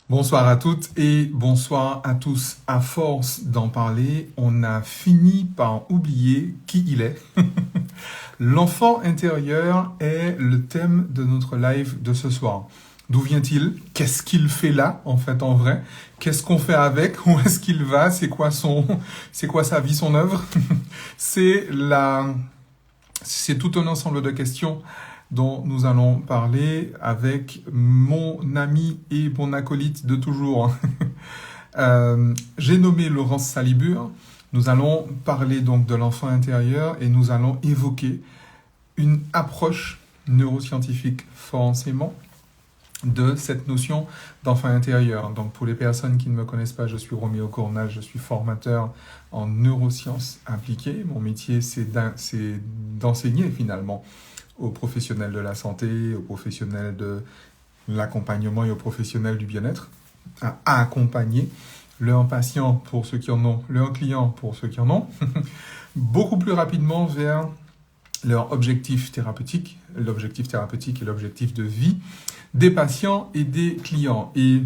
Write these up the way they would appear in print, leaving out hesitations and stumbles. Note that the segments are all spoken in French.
Bonsoir à toutes et bonsoir à tous. À force d'en parler, on a fini par oublier qui il est. L'enfant intérieur est le thème de notre live de ce soir. D'où vient-il? Qu'est-ce qu'il fait là, en fait, en vrai? Qu'est-ce qu'on fait avec? Où est-ce qu'il va? C'est quoi sa vie, son œuvre? C'est la, c'est tout un ensemble de questions dont nous allons parler avec mon ami et mon acolyte de toujours. J'ai nommé Laurence Salibur. Nous allons parler donc de l'enfant intérieur et nous allons évoquer une approche neuroscientifique forcément de cette notion d'enfant intérieur. Donc pour les personnes qui ne me connaissent pas, je suis Roméo Cournal, je suis formateur en neurosciences appliquées. Mon métier, c'est d'enseigner finalement aux professionnels de la santé, aux professionnels de l'accompagnement et aux professionnels du bien-être à accompagner leurs patients pour ceux qui en ont, leurs clients pour ceux qui en ont, beaucoup plus rapidement vers leur objectif thérapeutique et l'objectif de vie des patients et des clients. Et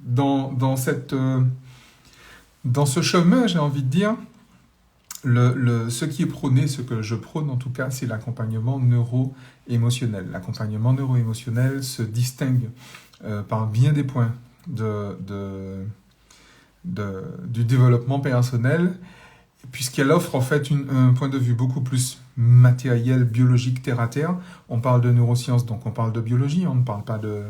dans ce chemin, j'ai envie de dire, ce qui est prôné, ce que je prône en tout cas, c'est l'accompagnement neuro-émotionnel. L'accompagnement neuro-émotionnel se distingue par bien des points du développement personnel, puisqu'elle offre en fait un point de vue beaucoup plus matériel, biologique, terre à terre. On parle de neurosciences, donc on parle de biologie, on ne parle pas de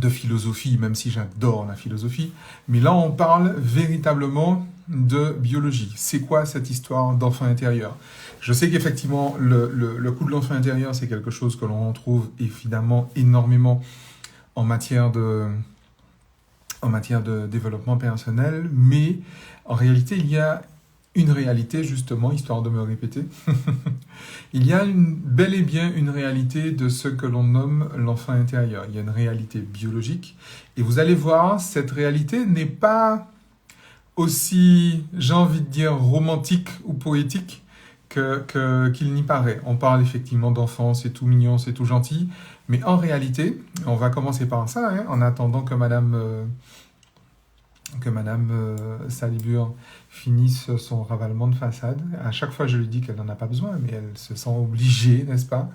philosophie, même si j'adore la philosophie. Mais là, on parle véritablement de biologie. C'est quoi cette histoire d'enfant intérieur? Je sais qu'effectivement, le coup de l'enfant intérieur, c'est quelque chose que l'on retrouve évidemment énormément en matière de développement personnel, mais en réalité, il y a une réalité, justement, histoire de me répéter. Il y a bel et bien une réalité de ce que l'on nomme l'enfant intérieur. Il y a une réalité biologique. Et vous allez voir, cette réalité n'est pas aussi, j'ai envie de dire, romantique ou poétique qu'il n'y paraît. On parle effectivement d'enfants, c'est tout mignon, c'est tout gentil. Mais en réalité, on va commencer par ça, hein, en attendant que Madame Salibur finisse son ravalement de façade. À chaque fois, je lui dis qu'elle n'en a pas besoin, mais elle se sent obligée, n'est-ce pas,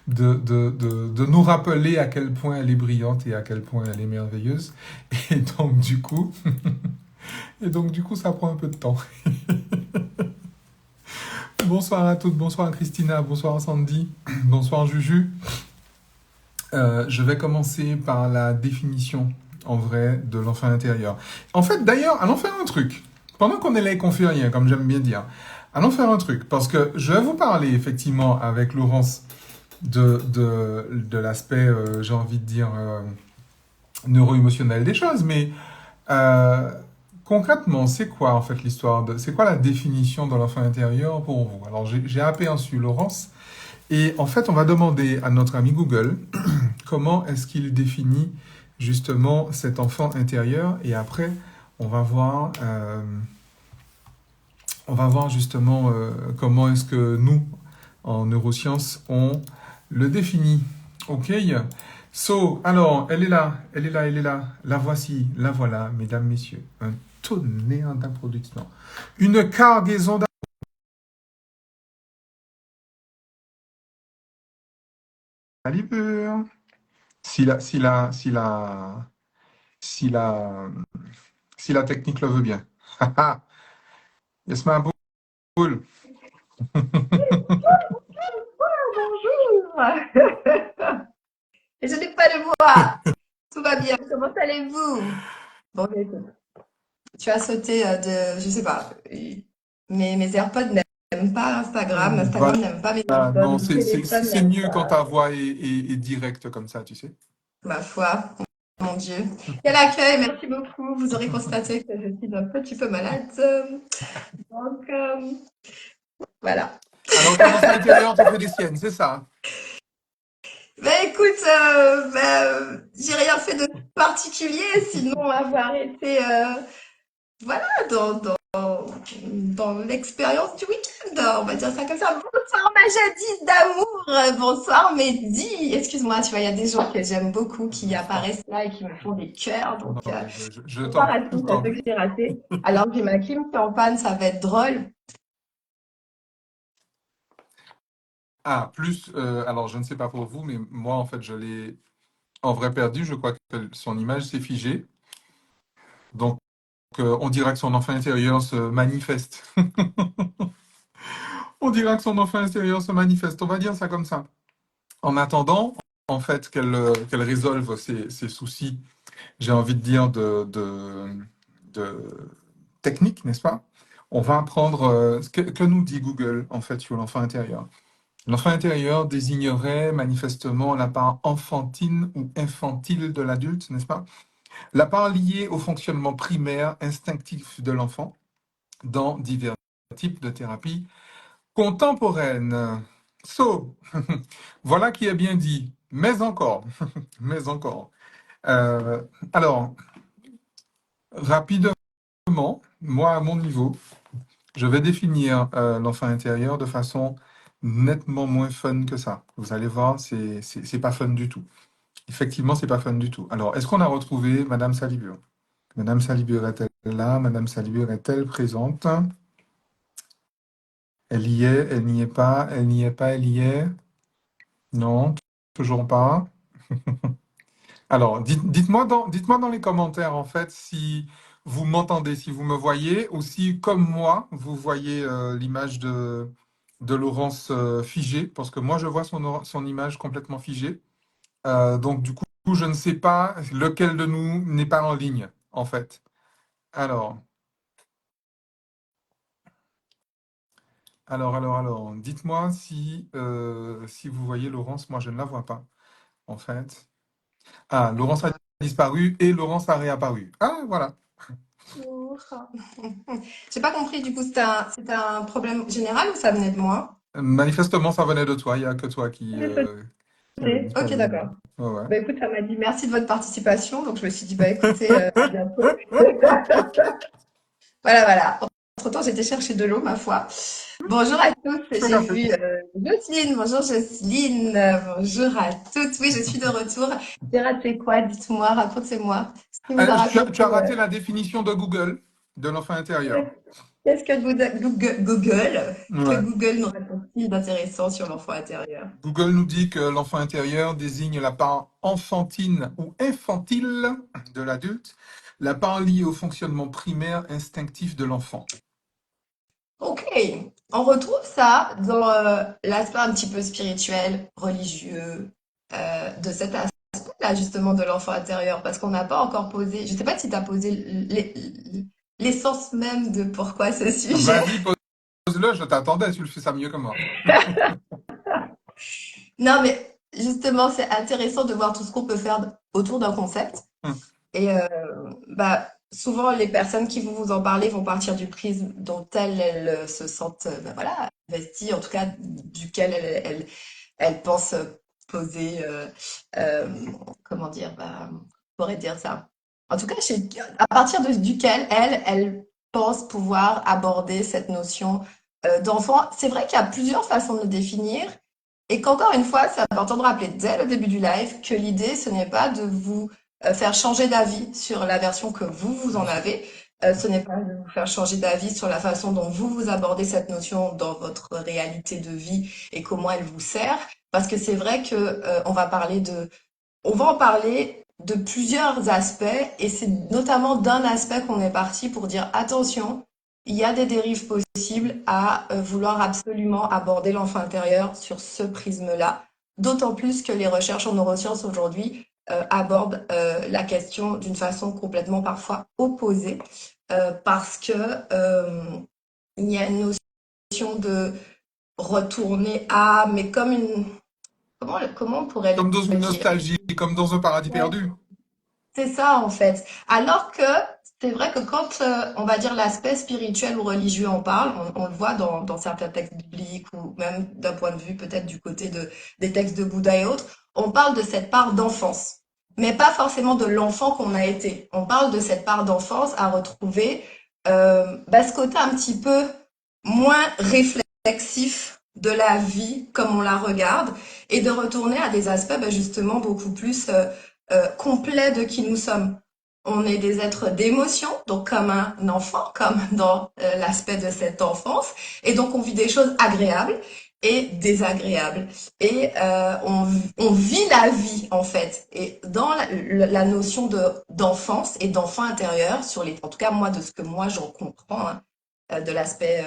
de nous rappeler à quel point elle est brillante et à quel point elle est merveilleuse. Et donc, du coup, ça prend un peu de temps. Bonsoir à toutes, bonsoir à Christina, bonsoir à Sandy, bonsoir Juju. Je vais commencer par la définition en vrai de l'enfant intérieur. En fait, d'ailleurs, allons faire un truc. Pendant qu'on est là et qu'on fait rien, comme j'aime bien dire, allons faire un truc. Parce que je vais vous parler effectivement avec Laurence de l'aspect, j'ai envie de dire, neuro-émotionnel des choses. Mais concrètement, c'est quoi en fait c'est quoi la définition de l'enfant intérieur pour vous? Alors j'ai aperçu Laurence. Et en fait, on va demander à notre ami Google comment est-ce qu'il définit justement cet enfant intérieur. Et après, on va voir, justement comment est-ce que nous, en neurosciences, on le définit. OK? Alors, elle est là, elle est là, elle est là. La voici, la voilà, mesdames, messieurs. Un tonnerre d'introduction. Une cargaison d'alibur. Si la, si la, si la, si la, si la technique le veut bien. Yes, ma boule. Bonjour. Et je n'ai pas de voix. Tout va bien. Comment allez-vous? Bon, écoute, tu as sauté je sais pas, mes AirPods n'aiment pas Instagram, Voilà, Instagram n'aime pas mes AirPods, non, mon téléphone c'est n'aime mieux quand pas, ta voix est directe comme ça, tu sais. ma foi, mon Dieu. Quel accueil, merci beaucoup. Vous aurez constaté que je suis un petit peu malade. Donc, voilà. Alors, ton enfant intérieur te fait des siennes, c'est ça. Ben écoute, j'ai rien fait de particulier, sinon avoir été, voilà, dans l'expérience du week-end, on va dire ça comme ça. Bonsoir ma jadis d'amour, bonsoir Mehdi. Excuse-moi, tu vois, il y a des gens que j'aime beaucoup qui Bonsoir. apparaissent là et qui me font des cœurs. Donc, Non, mais je bonsoir t'en à je tous, à t'en ceux que prie. j'ai ratés. Alors j'ai ma Kim qui est en panne, ça va être drôle. Ah, plus, alors je ne sais pas pour vous, mais moi, en fait, je l'ai en vrai perdu. Je crois que son image s'est figée. Donc, on dira que son enfant intérieur se manifeste. On dira que son enfant intérieur se manifeste. On va dire ça comme ça. En attendant, en fait, qu'elle résolve ses soucis, j'ai envie de dire, de technique, n'est-ce pas? On va apprendre que nous dit Google, en fait, sur l'enfant intérieur. L'enfant intérieur désignerait manifestement la part enfantine ou infantile de l'adulte, n'est-ce pas? La part liée au fonctionnement primaire instinctif de l'enfant dans divers types de thérapies contemporaines. So, voilà qui est bien dit, mais encore, mais encore. Euh, alors, rapidement, moi, à mon niveau, je vais définir l'enfant intérieur de façon nettement moins fun que ça. Vous allez voir, c'est pas fun du tout. Effectivement, c'est pas fun du tout. Alors, est-ce qu'on a retrouvé Madame Salibur? Madame Salibur est-elle là? Madame Salibur est-elle présente? Elle y est, elle n'y est pas, elle n'y est pas, elle y est. Non, toujours pas. Alors, dites-moi dans les commentaires, en fait, si vous m'entendez, si vous me voyez, ou si, comme moi, vous voyez l'image de Laurence figée, parce que moi, je vois son image complètement figée. Donc, du coup, je ne sais pas lequel de nous n'est pas en ligne, en fait. Alors, alors, dites-moi si vous voyez Laurence, moi, je ne la vois pas, en fait. Ah, Laurence a disparu et Laurence a réapparu. Ah, voilà. Bonjour. J'ai pas compris, du coup, c'était un problème général ou ça venait de moi? Manifestement, ça venait de toi, il n'y a que toi qui avait Ok, disparu. d'accord. Ouais, ouais. Bah écoute, ça m'a dit merci de votre participation, donc je me suis dit bah écoutez, à bientôt. Voilà, voilà. Entre-temps, j'étais chercher de l'eau, ma foi. Bonjour à tous, Tout j'ai à fait. vu Jocelyne. Bonjour Jocelyne. Bonjour à toutes. Oui, je suis de retour. J'ai raté quoi? Dites-moi, racontez-moi. Ce qui vous a raconté. Tu as raté la définition de Google de l'enfant intérieur. Qu'est-ce que Google, que Ouais. Google nous raconte-t-il d'intéressant sur l'enfant intérieur? Google nous dit que l'enfant intérieur désigne la part enfantine ou infantile de l'adulte, la part liée au fonctionnement primaire instinctif de l'enfant. Ok, on retrouve ça dans l'aspect un petit peu spirituel, religieux, de cet aspect-là justement de l'enfant intérieur, parce qu'on n'a pas encore posé, je ne sais pas si tu as posé l'essence même de pourquoi ce sujet. Vas-y, pose-le, je t'attendais, tu le fais ça mieux que moi. Non, mais justement, c'est intéressant de voir tout ce qu'on peut faire autour d'un concept. Hum. Et bah, souvent, les personnes qui vous en parler vont partir du prisme dont elles se sentent bah, voilà, investies, en tout cas duquel elles pensent poser, euh, comment dire, bah, on pourrait dire ça. En tout cas, à partir duquel elles pensent pouvoir aborder cette notion d'enfant. C'est vrai qu'il y a plusieurs façons de le définir. Et qu'encore une fois, c'est important de rappeler dès le début du live que l'idée, ce n'est pas de vous faire changer d'avis sur la version que vous en avez. Ce n'est pas de vous faire changer d'avis sur la façon dont vous abordez cette notion dans votre réalité de vie et comment elle vous sert. Parce que c'est vrai que on va en parler de plusieurs aspects et c'est notamment d'un aspect qu'on est parti pour dire attention, il y a des dérives possibles à vouloir absolument aborder l'enfant intérieur sur ce prisme-là. D'autant plus que les recherches en neurosciences aujourd'hui abordent la question d'une façon complètement parfois opposée parce que il y a une notion de retourner à, mais comme une, comment on pourrait Comme dans le une dire? nostalgie, comme dans un paradis Ouais, perdu. c'est ça en fait. Alors que c'est vrai que quand on va dire l'aspect spirituel ou religieux en parle, on le voit dans certains textes bibliques ou même d'un point de vue peut-être du côté des textes de Bouddha et autres, on parle de cette part d'enfance, mais pas forcément de l'enfant qu'on a été. On parle de cette part d'enfance à retrouver bah, ce côté un petit peu moins réflexif de la vie comme on la regarde et de retourner à des aspects bah, justement beaucoup plus complets de qui nous sommes. On est des êtres d'émotion, donc comme un enfant, comme dans l'aspect de cette enfance, et donc on vit des choses agréables et désagréables. Et on vit la vie en fait. Et dans la notion d'enfance et d'enfant intérieur, en tout cas moi de ce que moi j'en comprends, hein, de l'aspect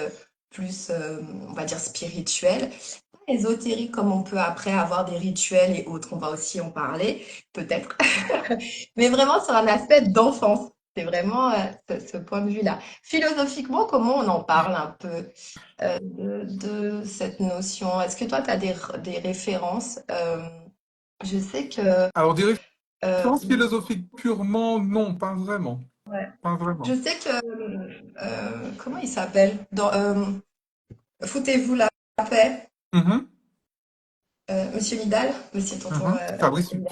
plus, on va dire, spirituel, ésotérique comme on peut après avoir des rituels et autres, on va aussi en parler, peut-être, mais vraiment sur un aspect d'enfance. C'est vraiment ce point de vue-là. Philosophiquement, comment on en parle un peu de cette notion? Est-ce que toi, tu as des références? Je sais que Alors, des euh, références philosophiques purement, non, pas vraiment. ouais. Pas Je vraiment. sais que comment il s'appelle? Dans Foutez-vous la paix. Mhm, Monsieur Vidal, Monsieur Tonton mhm. Vidal.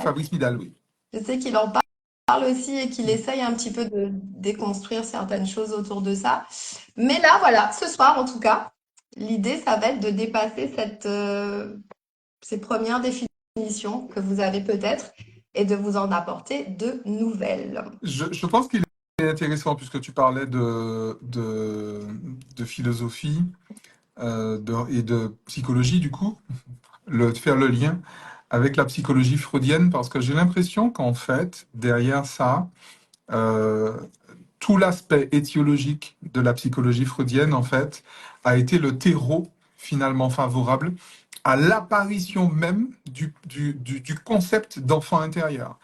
Fabrice Midal, oui. Je sais qu'il en parle aussi et qu'il essaye un petit peu de déconstruire certaines choses autour de ça. Mais là, voilà, ce soir en tout cas, l'idée, ça va être de dépasser ces premières définitions que vous avez peut-être et de vous en apporter de nouvelles. Je pense qu'il est intéressant, puisque tu parlais de philosophie et de psychologie, du coup, de faire le lien avec la psychologie freudienne, parce que j'ai l'impression qu'en fait, derrière ça, euh, tout l'aspect étiologique de la psychologie freudienne, en fait, a été le terreau finalement favorable à l'apparition même du concept d'enfant intérieur.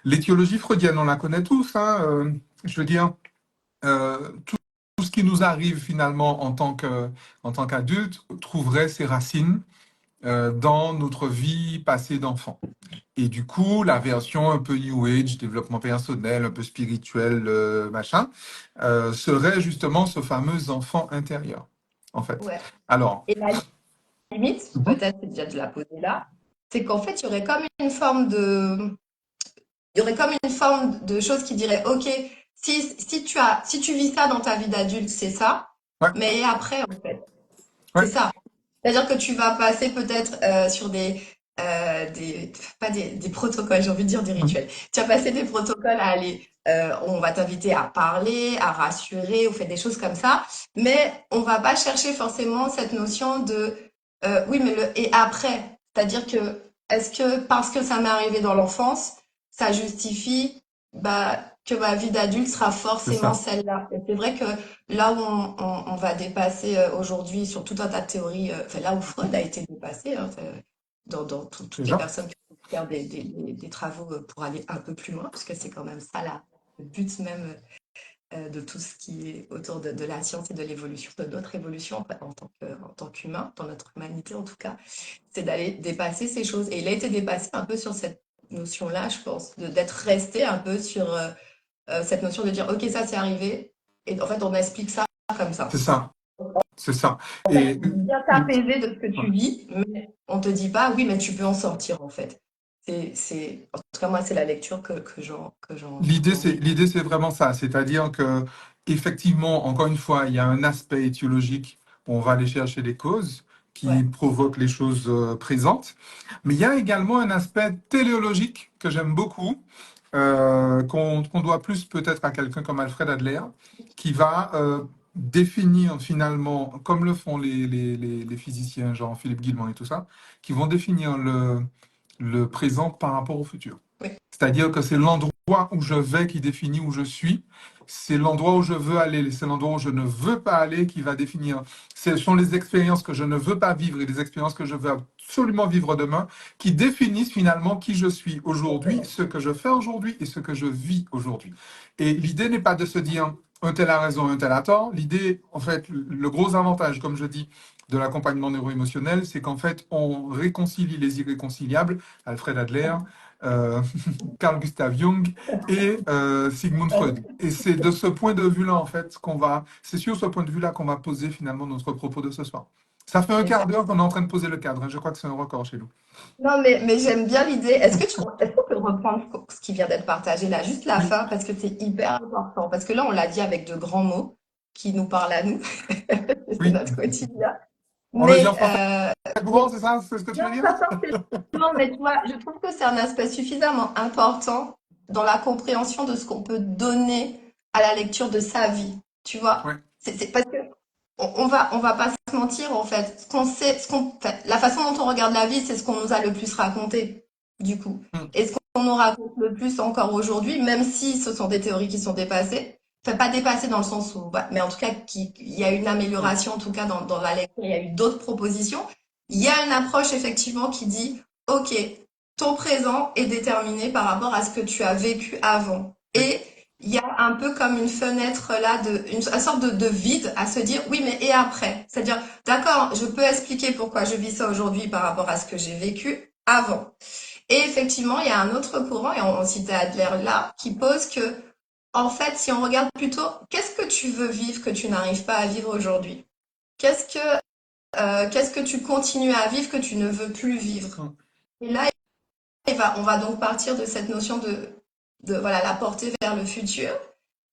L'étiologie freudienne, on la connaît tous, hein, je veux dire, tout ce qui nous arrive finalement en tant qu'adulte trouverait ses racines dans notre vie passée d'enfant. Et du coup, la version un peu New Age, développement personnel, un peu spirituel, machin, serait justement ce fameux enfant intérieur, en fait. Ouais. Alors, Et la limite, mhm, peut-être c'est déjà de la poser là, c'est qu'en fait, il y aurait comme une forme de il y aurait comme une forme de chose qui dirait, OK, si tu vis ça dans ta vie d'adulte, c'est ça, ouais, mais après, en fait, c'est ouais, ça. C'est-à-dire que tu vas passer peut-être sur pas des protocoles, j'ai envie de dire des mhm, rituels. Tu vas passer des protocoles à aller, on va t'inviter à parler, à rassurer, ou faire des choses comme ça, mais on va pas chercher forcément cette notion de, oui, mais le et après. C'est-à-dire que, est-ce que parce que ça m'est arrivé dans l'enfance, ça justifie bah, que ma vie d'adulte sera c'est forcément ça, celle-là? Et c'est vrai que là où on va dépasser aujourd'hui sur tout un tas de théories, enfin là où Freud a été dépassé, hein, enfin, dans toutes les déjà. personnes qui vont faire des travaux pour aller un peu plus loin, parce que c'est quand même ça là, le but même de tout ce qui est autour de la science et de l'évolution, de notre évolution en tant qu'humain, dans notre humanité en tout cas, c'est d'aller dépasser ces choses. Et il a été dépassé un peu sur cette notion-là, je pense, d'être resté un peu sur cette notion de dire, OK, ça c'est arrivé, et en fait on explique ça comme C'est ça. ça, c'est ça. En fait, Et bien euh, t'apaiser de ce que ouais. tu vis, mais on te dit pas, oui, mais tu peux en sortir en fait. En tout cas, moi, c'est la lecture j'en ai. L'idée, c'est vraiment ça. C'est-à-dire que, effectivement, encore une fois, il y a un aspect étiologique où on va aller chercher les causes qui Ouais, provoquent les choses présentes. Mais il y a également un aspect téléologique que j'aime beaucoup, qu'on doit plus peut-être à quelqu'un comme Alfred Adler, qui va définir finalement, comme le font les physiciens, genre Philippe Guillemot et tout ça, qui vont définir le présent par rapport au futur. oui, C'est-à-dire que c'est l'endroit où je vais qui définit où je suis. C'est l'endroit où je veux aller, c'est l'endroit où je ne veux pas aller qui va définir. Ce sont les expériences que je ne veux pas vivre et les expériences que je veux absolument vivre demain qui définissent finalement qui je suis aujourd'hui, ce que je fais aujourd'hui et ce que je vis aujourd'hui. Et l'idée n'est pas de se dire un tel a raison, un tel a tort. L'idée, en fait, le gros avantage, comme je dis, de l'accompagnement neuro-émotionnel, c'est qu'en fait, on réconcilie les irréconciliables. Alfred Adler, euh, Carl Gustav Jung et Sigmund Freud. Et c'est de ce point de vue-là, en fait, c'est sur ce point de vue-là qu'on va poser finalement notre propos de ce soir. Ça fait un c'est ça. quart d'heure qu'on est en train de poser le cadre, hein. Je crois que c'est un record chez nous. Non, mais j'aime bien l'idée. Est-ce qu'on peut reprendre ce qui vient d'être partagé là, juste la Oui, fin, parce que c'est hyper important. Parce que là, on l'a dit avec de grands mots. qui nous parle à nous. C'est Oui. notre quotidien. On le dit en Mais français courant, c'est ça? C'est ce que tu non, veux dire? pas forcément, mais tu vois, je trouve que c'est un aspect suffisamment important dans la compréhension de ce qu'on peut donner à la lecture de sa vie. Tu vois, Ouais. c'est parce que on va pas se mentir en fait. Ce qu'on sait, enfin, la façon dont on regarde la vie, c'est ce qu'on nous a le plus raconté, du coup. Mm. Et ce qu'on nous raconte le plus encore aujourd'hui, même si ce sont des théories qui sont dépassées, enfin pas dépassées dans le sens où, bah, mais en tout cas, il y a une Oui. amélioration en tout cas dans la lecture, il y a eu d'autres propositions. Il y a une approche effectivement qui dit, OK, ton présent est déterminé par rapport à ce que tu as vécu avant. Oui. Et il y a un peu comme une fenêtre là, une sorte de vide à se dire, oui, mais et après? C'est-à-dire, d'accord, je peux expliquer pourquoi je vis ça aujourd'hui par rapport à ce que j'ai vécu avant. Et effectivement, il y a un autre courant, et on citait Adler là, qui pose que, en fait, si on regarde plutôt, qu'est-ce que tu veux vivre que tu n'arrives pas à vivre aujourd'hui? Qu'est-ce que qu'est-ce que tu continues à vivre que tu ne veux plus vivre? Mm. Et là, on va donc partir de cette notion de voilà, la porter vers le futur.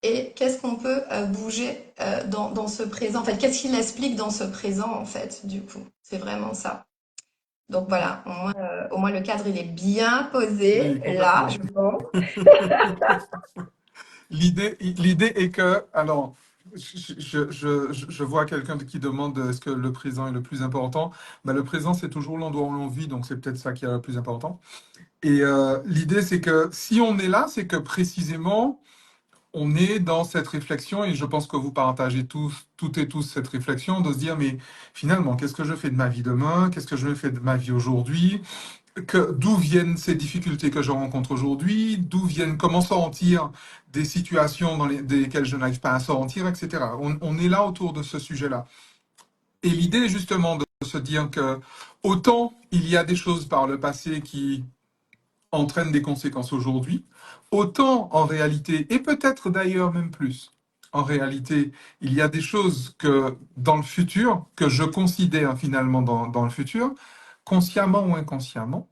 Et qu'est-ce qu'on peut bouger dans ce présent? En fait, qu'est-ce qu'il explique dans ce présent, en fait, du coup? C'est vraiment ça. Donc voilà, au moins le cadre, il est bien posé, Oui, là, complètement. je pense. L'idée est que, alors, je vois quelqu'un qui demande est-ce que le présent est le plus important? Ben, le présent, c'est toujours l'endroit où l'on vit, donc c'est peut-être ça qui est le plus important. Et l'idée, c'est que si on est là, c'est que précisément, on est dans cette réflexion, et je pense que vous partagez tous, toutes et tous cette réflexion, de se dire, mais finalement, qu'est-ce que je fais de ma vie demain? Qu'est-ce que je fais de ma vie aujourd'hui? D'où viennent ces difficultés que je rencontre aujourd'hui? D'où viennent, comment sortir des situations desquelles je n'arrive pas à sortir, etc. On est là autour de ce sujet-là. Et l'idée est justement de se dire que autant il y a des choses par le passé qui entraîne des conséquences aujourd'hui, autant en réalité, et peut-être d'ailleurs même plus, en réalité, il y a des choses que dans le futur, que je considère finalement dans le futur, consciemment ou inconsciemment,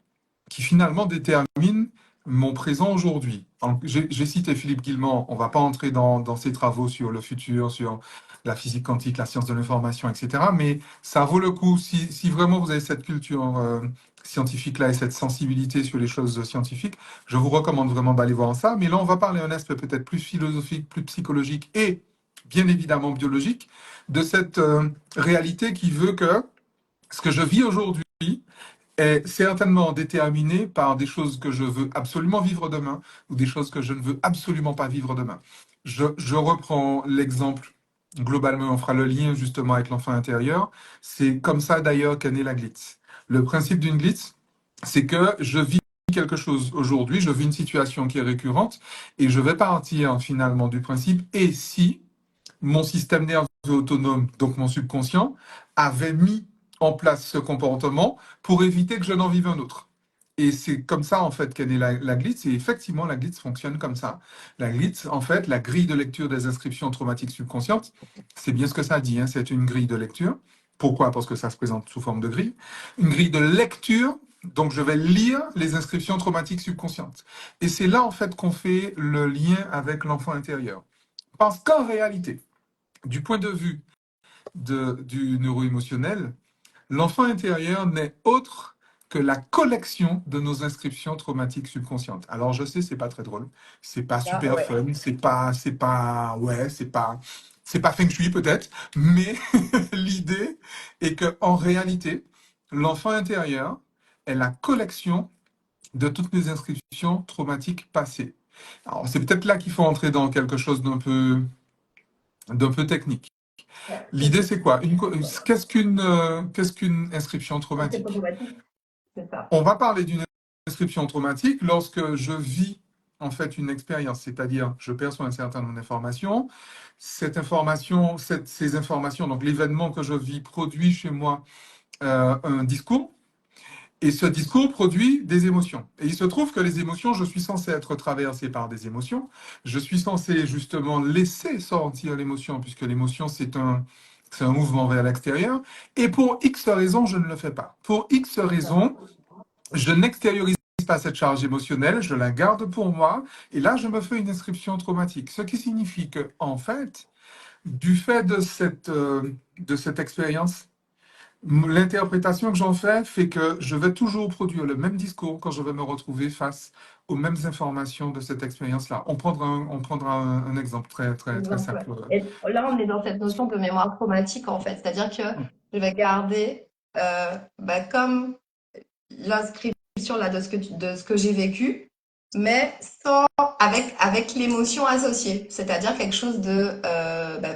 qui finalement déterminent mon présent aujourd'hui. J'ai cité Philippe Guillemot, on ne va pas entrer dans ses travaux sur le futur, sur la physique quantique, la science de l'information, etc. Mais ça vaut le coup, si vraiment vous avez cette culture scientifique-là et cette sensibilité sur les choses scientifiques, je vous recommande vraiment d'aller voir ça. Mais là, on va parler d'un aspect peut-être plus philosophique, plus psychologique et bien évidemment biologique de cette réalité qui veut que ce que je vis aujourd'hui est certainement déterminé par des choses que je veux absolument vivre demain ou des choses que je ne veux absolument pas vivre demain. Je reprends l'exemple, globalement, on fera le lien justement avec l'enfant intérieur. C'est comme ça d'ailleurs qu'est née la glitz. Le principe d'une glitz, c'est que je vis quelque chose aujourd'hui, je vis une situation qui est récurrente et je vais partir finalement du principe et si mon système nerveux autonome, donc mon subconscient, avait mis en place ce comportement pour éviter que je n'en vive un autre. Et c'est comme ça, en fait, qu'est née la glitz. Et effectivement, la glitz fonctionne comme ça. La glitz, en fait, la grille de lecture des inscriptions traumatiques subconscientes, c'est bien ce que ça dit, hein, c'est une grille de lecture. Pourquoi? Parce que ça se présente sous forme de grille. Une grille de lecture, donc je vais lire les inscriptions traumatiques subconscientes. Et c'est là, en fait, qu'on fait le lien avec l'enfant intérieur. Parce qu'en réalité, du point de vue du neuro-émotionnel, l'enfant intérieur n'est autre que la collection de nos inscriptions traumatiques subconscientes. Alors je sais, c'est pas très drôle, c'est pas Ah, super ouais. fun, c'est pas feng shui peut-être, mais l'idée est que en réalité, l'enfant intérieur est la collection de toutes mes inscriptions traumatiques passées. Alors c'est peut-être là qu'il faut entrer dans quelque chose d'un peu technique. Ouais, L'idée, c'est quoi? Qu'est-ce qu'une inscription c'est traumatique? problématique, c'est ça. On va parler d'une inscription traumatique lorsque je vis en fait une expérience, c'est-à-dire je perçois un certain nombre d'informations. Ces informations, donc l'événement que je vis produit chez moi un discours. Et ce discours produit des émotions. Et il se trouve que les émotions, je suis censé être traversé par des émotions. Je suis censé justement laisser sortir l'émotion, puisque l'émotion, c'est un mouvement vers l'extérieur. Et pour X raisons, je ne le fais pas. Pour X raisons, je n'extériorise pas cette charge émotionnelle, je la garde pour moi, et là, je me fais une inscription traumatique. Ce qui signifie que, en fait, du fait de cette expérience, l'interprétation que j'en fais fait que je vais toujours produire le même discours quand je vais me retrouver face aux mêmes informations de cette expérience-là. On prendra un exemple très, très, très Exemple, ouais. simple. Et là, on est dans cette notion de mémoire traumatique, en fait. C'est-à-dire que je vais garder comme l'inscription là, de ce que j'ai vécu, mais sans, avec l'émotion associée. C'est-à-dire quelque chose de,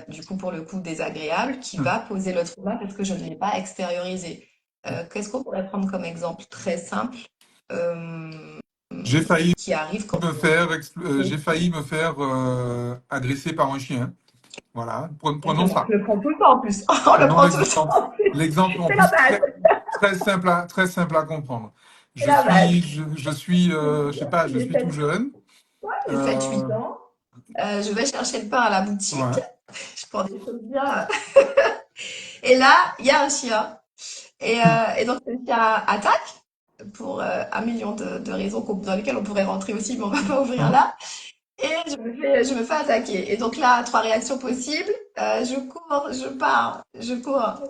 du coup, pour le coup, désagréable, qui va poser le trauma parce que je ne l'ai pas extériorisé. Qu'est-ce qu'on pourrait prendre comme exemple très simple euh, J'ai failli qui arrive quand j'ai failli me faire agresser par un chien. Voilà, prenons Exactement. ça. Je le prends tout le temps en plus. On le Prenons prend tout le l'exemple. temps en plus. L'exemple en C'est la plus base. très simple à comprendre. C'est la base. Je sais pas, je J'ai suis tout 7, jeune. ouais, j'ai 7, Euh, 8 ans. Je vais chercher le pain à la boutique. ouais. Je prends des choses bien. Et là, il y a un chien. Et donc, ce chien attaque pour un million de raisons dans lesquelles on pourrait rentrer aussi, mais on va pas ouvrir là. Et je me fais attaquer. Et donc là, trois réactions possibles. Je cours, je pars, je cours,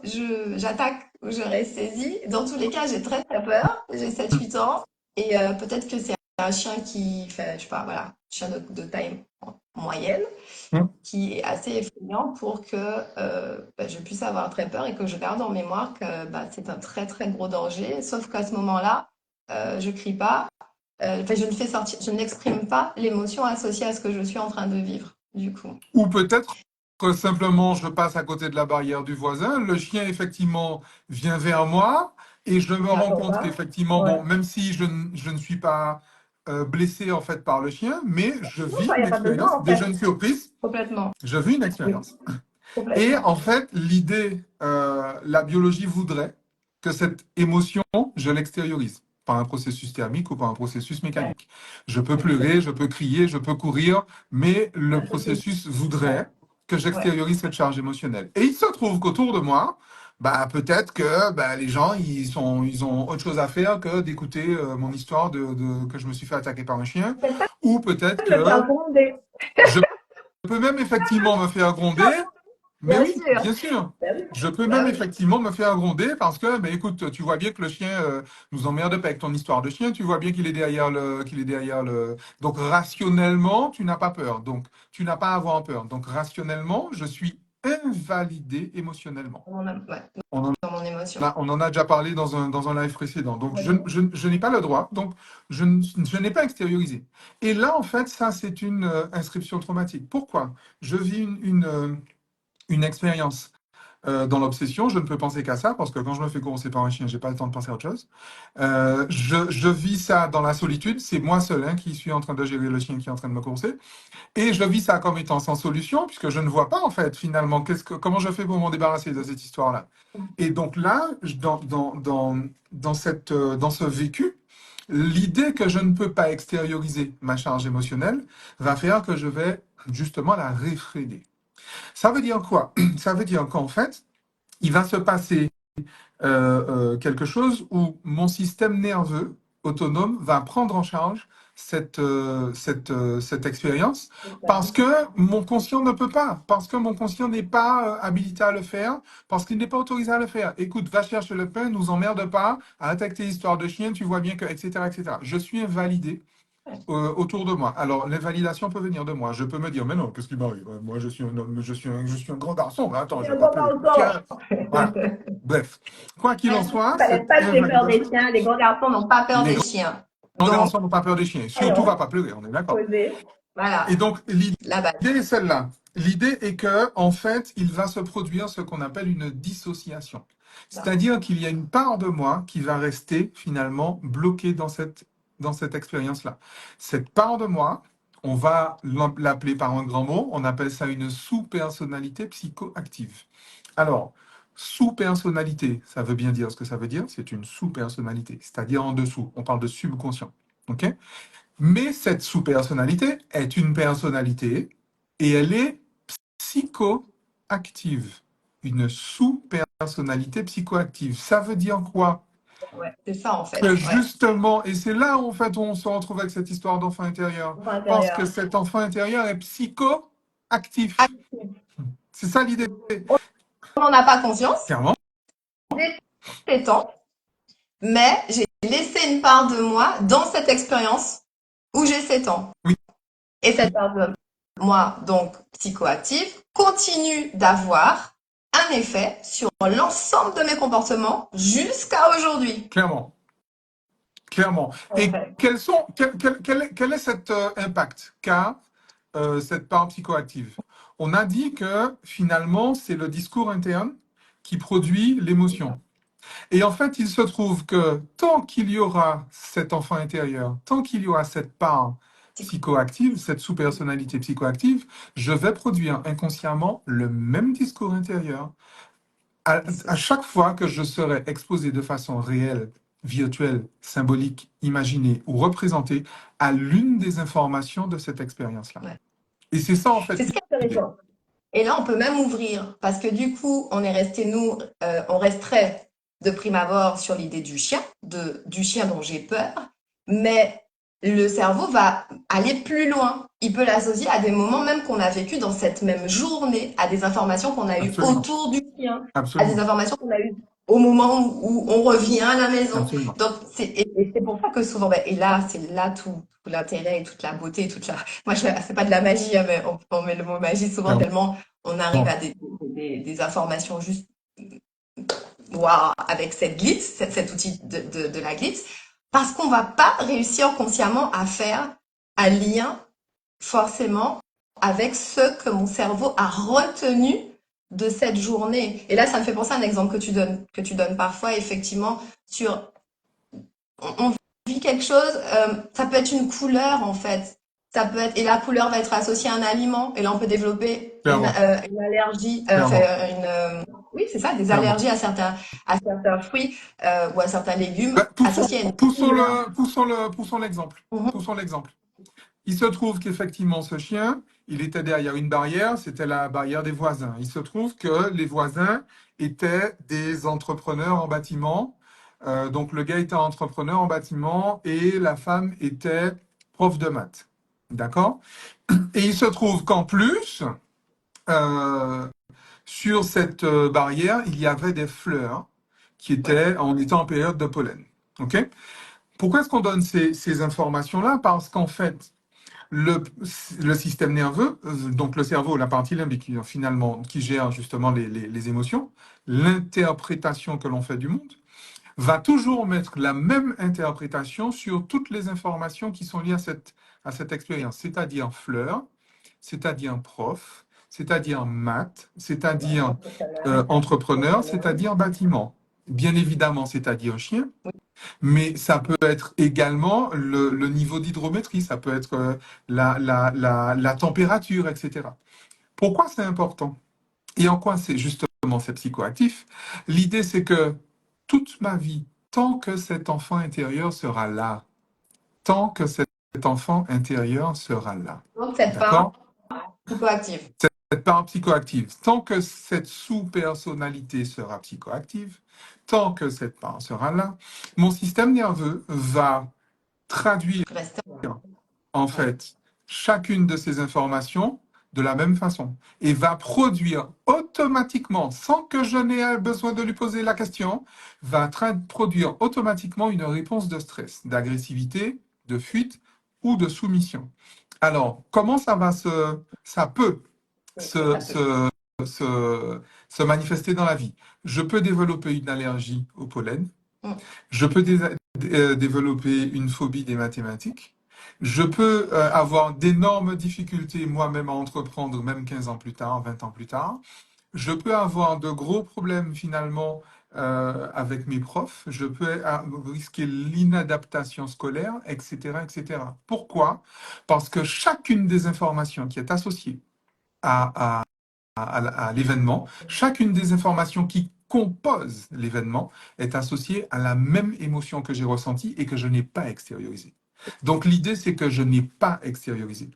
j'attaque ou je reste saisie. Dans tous les cas, j'ai très très peur. J'ai 7 8 ans. Et peut-être que c'est un chien qui fait, je sais pas, voilà, chien de taille moyenne, qui est assez effrayant pour que je puisse avoir très peur et que je garde en mémoire que c'est un très très gros danger. Sauf qu'à ce moment-là, je crie pas. Je ne fais sortir, je n'exprime pas l'émotion associée à ce que je suis en train de vivre, du coup. Ou peut-être que simplement je passe à côté de la barrière du voisin, le chien effectivement vient vers moi et je me rends J'attends compte pas. qu'effectivement, Ouais. bon, même si je ne suis pas blessé en fait par le chien, mais je Non, vis il n'y une a pas besoin, expérience, en déjà fait. une surprise, Complètement. je vis une Oui, expérience. Et complètement. en fait, l'idée, la biologie voudrait que cette émotion, je l'extériorise par un processus thermique ou par un processus Ouais. mécanique. Je peux pleurer, je peux crier, je peux courir, mais le Associé. processus Ouais. voudrait que Ouais. j'extériorise cette charge émotionnelle. Et il se trouve qu'autour de moi, peut-être que les gens, ils ont autre chose à faire que d'écouter mon histoire que je me suis fait attaquer par un chien, Peut-être pas ou peut-être de me faire que gronder. je peux même effectivement me faire gronder, mais Bien oui, sûr. bien sûr. Bah oui. Je peux Bah même oui. effectivement me faire gronder parce que, écoute, tu vois bien que le chien nous emmerde pas avec ton histoire de chien, tu vois bien qu'il est derrière le. Donc rationnellement, tu n'as pas peur. Donc tu n'as pas à avoir peur. Donc rationnellement, je suis invalidé émotionnellement. Ouais, On en dans mon émotion. on en a déjà parlé dans un live précédent. Donc Complètement. je n'ai pas le droit. Donc je n'ai pas extériorisé. Et là, en fait, ça, c'est une inscription traumatique. Pourquoi? Je vis une expérience dans l'obsession, je ne peux penser qu'à ça, parce que quand je me fais courser par un chien, j'ai pas le temps de penser à autre chose. Je vis ça dans la solitude, c'est moi seul qui suis en train de gérer le chien qui est en train de me courser, et je vis ça comme étant sans solution, puisque je ne vois pas en fait finalement comment je fais pour m'en débarrasser de cette histoire-là. Et donc là, dans ce vécu, l'idée que je ne peux pas extérioriser ma charge émotionnelle va faire que je vais justement la réfréner. Ça veut dire quoi? Ça veut dire qu'en fait, il va se passer quelque chose où mon système nerveux autonome va prendre en charge cette expérience parce que mon conscient ne peut pas, parce que mon conscient n'est pas habilité à le faire, parce qu'il n'est pas autorisé à le faire. Écoute, va chercher le pain, nous emmerde pas, arrête tes histoires de chiens, tu vois bien que, etc., etc. Je suis invalidé autour de moi. Alors, l'invalidation peut venir de moi. Je peux me dire, mais non, qu'est-ce qui m'arrive? Moi, je suis un homme, je suis un grand garçon. Attends, C'est je un vais pas bon pleurer. mensonge. Tiens, voilà. Bref, quoi qu'il en Ouais, soit, ça laisse cette pas que j'ai peur des invalidation, chiens. Les grands garçons n'ont pas peur les des chiens. grands Donc, garçons n'ont pas peur des chiens. Surtout, va allons pas pleurer, on est d'accord. poser. Et Voilà, donc, l'idée la base. est celle-là. L'idée est que, en fait, il va se produire ce qu'on appelle une dissociation. C'est-à-dire qu'il y a une part de moi qui va rester finalement bloquée dans cette expérience-là. Cette part de moi, on va l'appeler par un grand mot, on appelle ça une sous-personnalité psychoactive. Alors, sous-personnalité, ça veut bien dire ce que ça veut dire, c'est une sous-personnalité, c'est-à-dire en dessous. On parle de subconscient. OK? Mais cette sous-personnalité est une personnalité et elle est psychoactive. Une sous-personnalité psychoactive. Ça veut dire quoi? Ouais, c'est ça en fait. Ouais. Justement, et c'est là où en fait on se retrouve avec cette histoire d'enfant intérieur. Enfant Parce que intérieur. cet enfant intérieur est psychoactif. Actif. C'est ça l'idée. On n'en a pas conscience. Clairement. Dès 7 ans, mais j'ai laissé une part de moi dans cette expérience où j'ai 7 ans. Oui. Et cette part de moi, donc psychoactive, continue d'avoir un effet sur l'ensemble de mes comportements jusqu'à aujourd'hui. Clairement. Clairement. En Et fait. quel est cet impact qu'a cette part psychoactive? On a dit que finalement, c'est le discours interne qui produit l'émotion. Et en fait, il se trouve que tant qu'il y aura cet enfant intérieur, tant qu'il y aura cette part psychoactive, cette sous-personnalité psychoactive, je vais produire inconsciemment le même discours intérieur à chaque fois que je serai exposé de façon réelle, virtuelle, symbolique, imaginée ou représentée à l'une des informations de cette expérience-là. Ouais. Et c'est ça, en fait, C'est ce qui est l'idée. intéressant. Et là, on peut même ouvrir, parce que du coup, on est resté, nous, on resterait de prime abord sur l'idée du chien, du chien dont j'ai peur, mais le cerveau va aller plus loin. Il peut l'associer à des moments même qu'on a vécu dans cette même journée, à des informations qu'on a eues Absolument. autour du chien, à des Absolument. informations qu'on a eues au moment où on revient à la maison. Absolument. Donc, et c'est pour ça que souvent, et là, c'est là tout l'intérêt et toute la beauté, moi, c'est pas de la magie, hein, mais on met le mot magie souvent Clairement. tellement on arrive à des informations juste wow, avec cette glitch, cet outil de la glitch, parce qu'on va pas réussir consciemment à faire un lien forcément avec ce que mon cerveau a retenu de cette journée. Et là, ça me fait penser à un exemple que tu donnes parfois, effectivement, sur on vit quelque chose, ça peut être une couleur en fait. Ça peut être, et la couleur va être associée à un aliment, et là on peut développer Clairement. une allergie, Clairement. oui c'est ça, des Clairement. allergies à certains fruits ou à certains légumes Ben, associés à une couleur. poussons l'exemple. Mhm. Poussons l'exemple. Il se trouve qu'effectivement, ce chien, il était derrière une barrière, c'était la barrière des voisins. Il se trouve que les voisins étaient des entrepreneurs en bâtiment. Donc, le gars était entrepreneur en bâtiment et la femme était prof de maths. D'accord? Et il se trouve qu'en plus, euh, sur cette barrière, il y avait des fleurs qui Ouais. étaient en étant en période de pollen. OK? Pourquoi est-ce qu'on donne ces informations-là? Parce qu'en fait, le, le système nerveux, donc le cerveau, la partie limbique, finalement, qui gère justement les émotions, l'interprétation que l'on fait du monde, va toujours mettre la même interprétation sur toutes les informations qui sont liées à cette expérience, c'est-à-dire fleurs, c'est-à-dire prof, c'est-à-dire maths, Ouais, c'est-à-dire entrepreneur, entrepreneur, entrepreneur. c'est-à-dire bâtiment. Bien évidemment, c'est-à-dire chien, Oui, mais ça peut être également le niveau d'hydrométrie, ça peut être la température, etc. Pourquoi c'est important? Et en quoi c'est psychoactif? L'idée, c'est que toute ma vie, tant que cet enfant intérieur sera là, tant que cet enfant intérieur sera là, donc cette part d'accord? psychoactive. Cette part psychoactive, tant que cette sous-personnalité sera psychoactive, tant que cette part sera là, mon système nerveux va traduire Reste. en Ouais. fait chacune de ces informations de la même façon et va produire automatiquement, sans que je n'ai besoin de lui poser la question, va produire automatiquement une réponse de stress, d'agressivité, de fuite ou de soumission. Alors, comment ça peut se, Ça peut. se, se, se manifester dans la vie? Je peux développer une allergie au pollen, Mm. je peux développer une phobie des mathématiques. Je peux avoir d'énormes difficultés moi-même à entreprendre, même 15 ans plus tard, 20 ans plus tard. Je peux avoir de gros problèmes finalement avec mes profs. Je peux risquer l'inadaptation scolaire, etc., etc. Pourquoi? Parce que chacune des informations qui est associée à, à l'événement, chacune des informations qui composent l'événement est associée à la même émotion que j'ai ressentie et que je n'ai pas extériorisée. Donc l'idée, c'est que je n'ai pas extériorisé.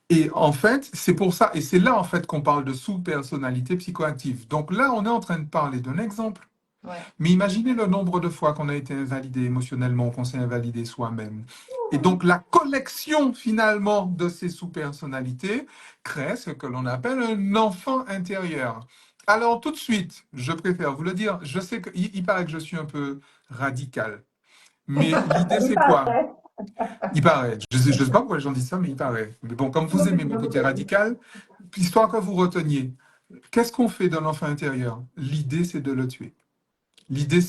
Et en fait, c'est pour ça, et c'est là en fait qu'on parle de sous-personnalité psychoactive. Donc là, on est en train de parler d'un exemple Ouais. Mais imaginez le nombre de fois qu'on a été invalidé émotionnellement, qu'on s'est invalidé soi-même. Et donc la collection finalement de ces sous-personnalités crée ce que l'on appelle un enfant intérieur. Alors tout de suite, je préfère vous le dire, je sais qu'il paraît que je suis un peu radical, mais l'idée Il c'est quoi? paraît. Il paraît. Je sais pas pourquoi les gens disent ça, mais il paraît. Mais bon, comme vous aimez mon côté radical, histoire que vous reteniez, qu'est-ce qu'on fait de l'enfant intérieur? L'idée c'est de le tuer. L'idée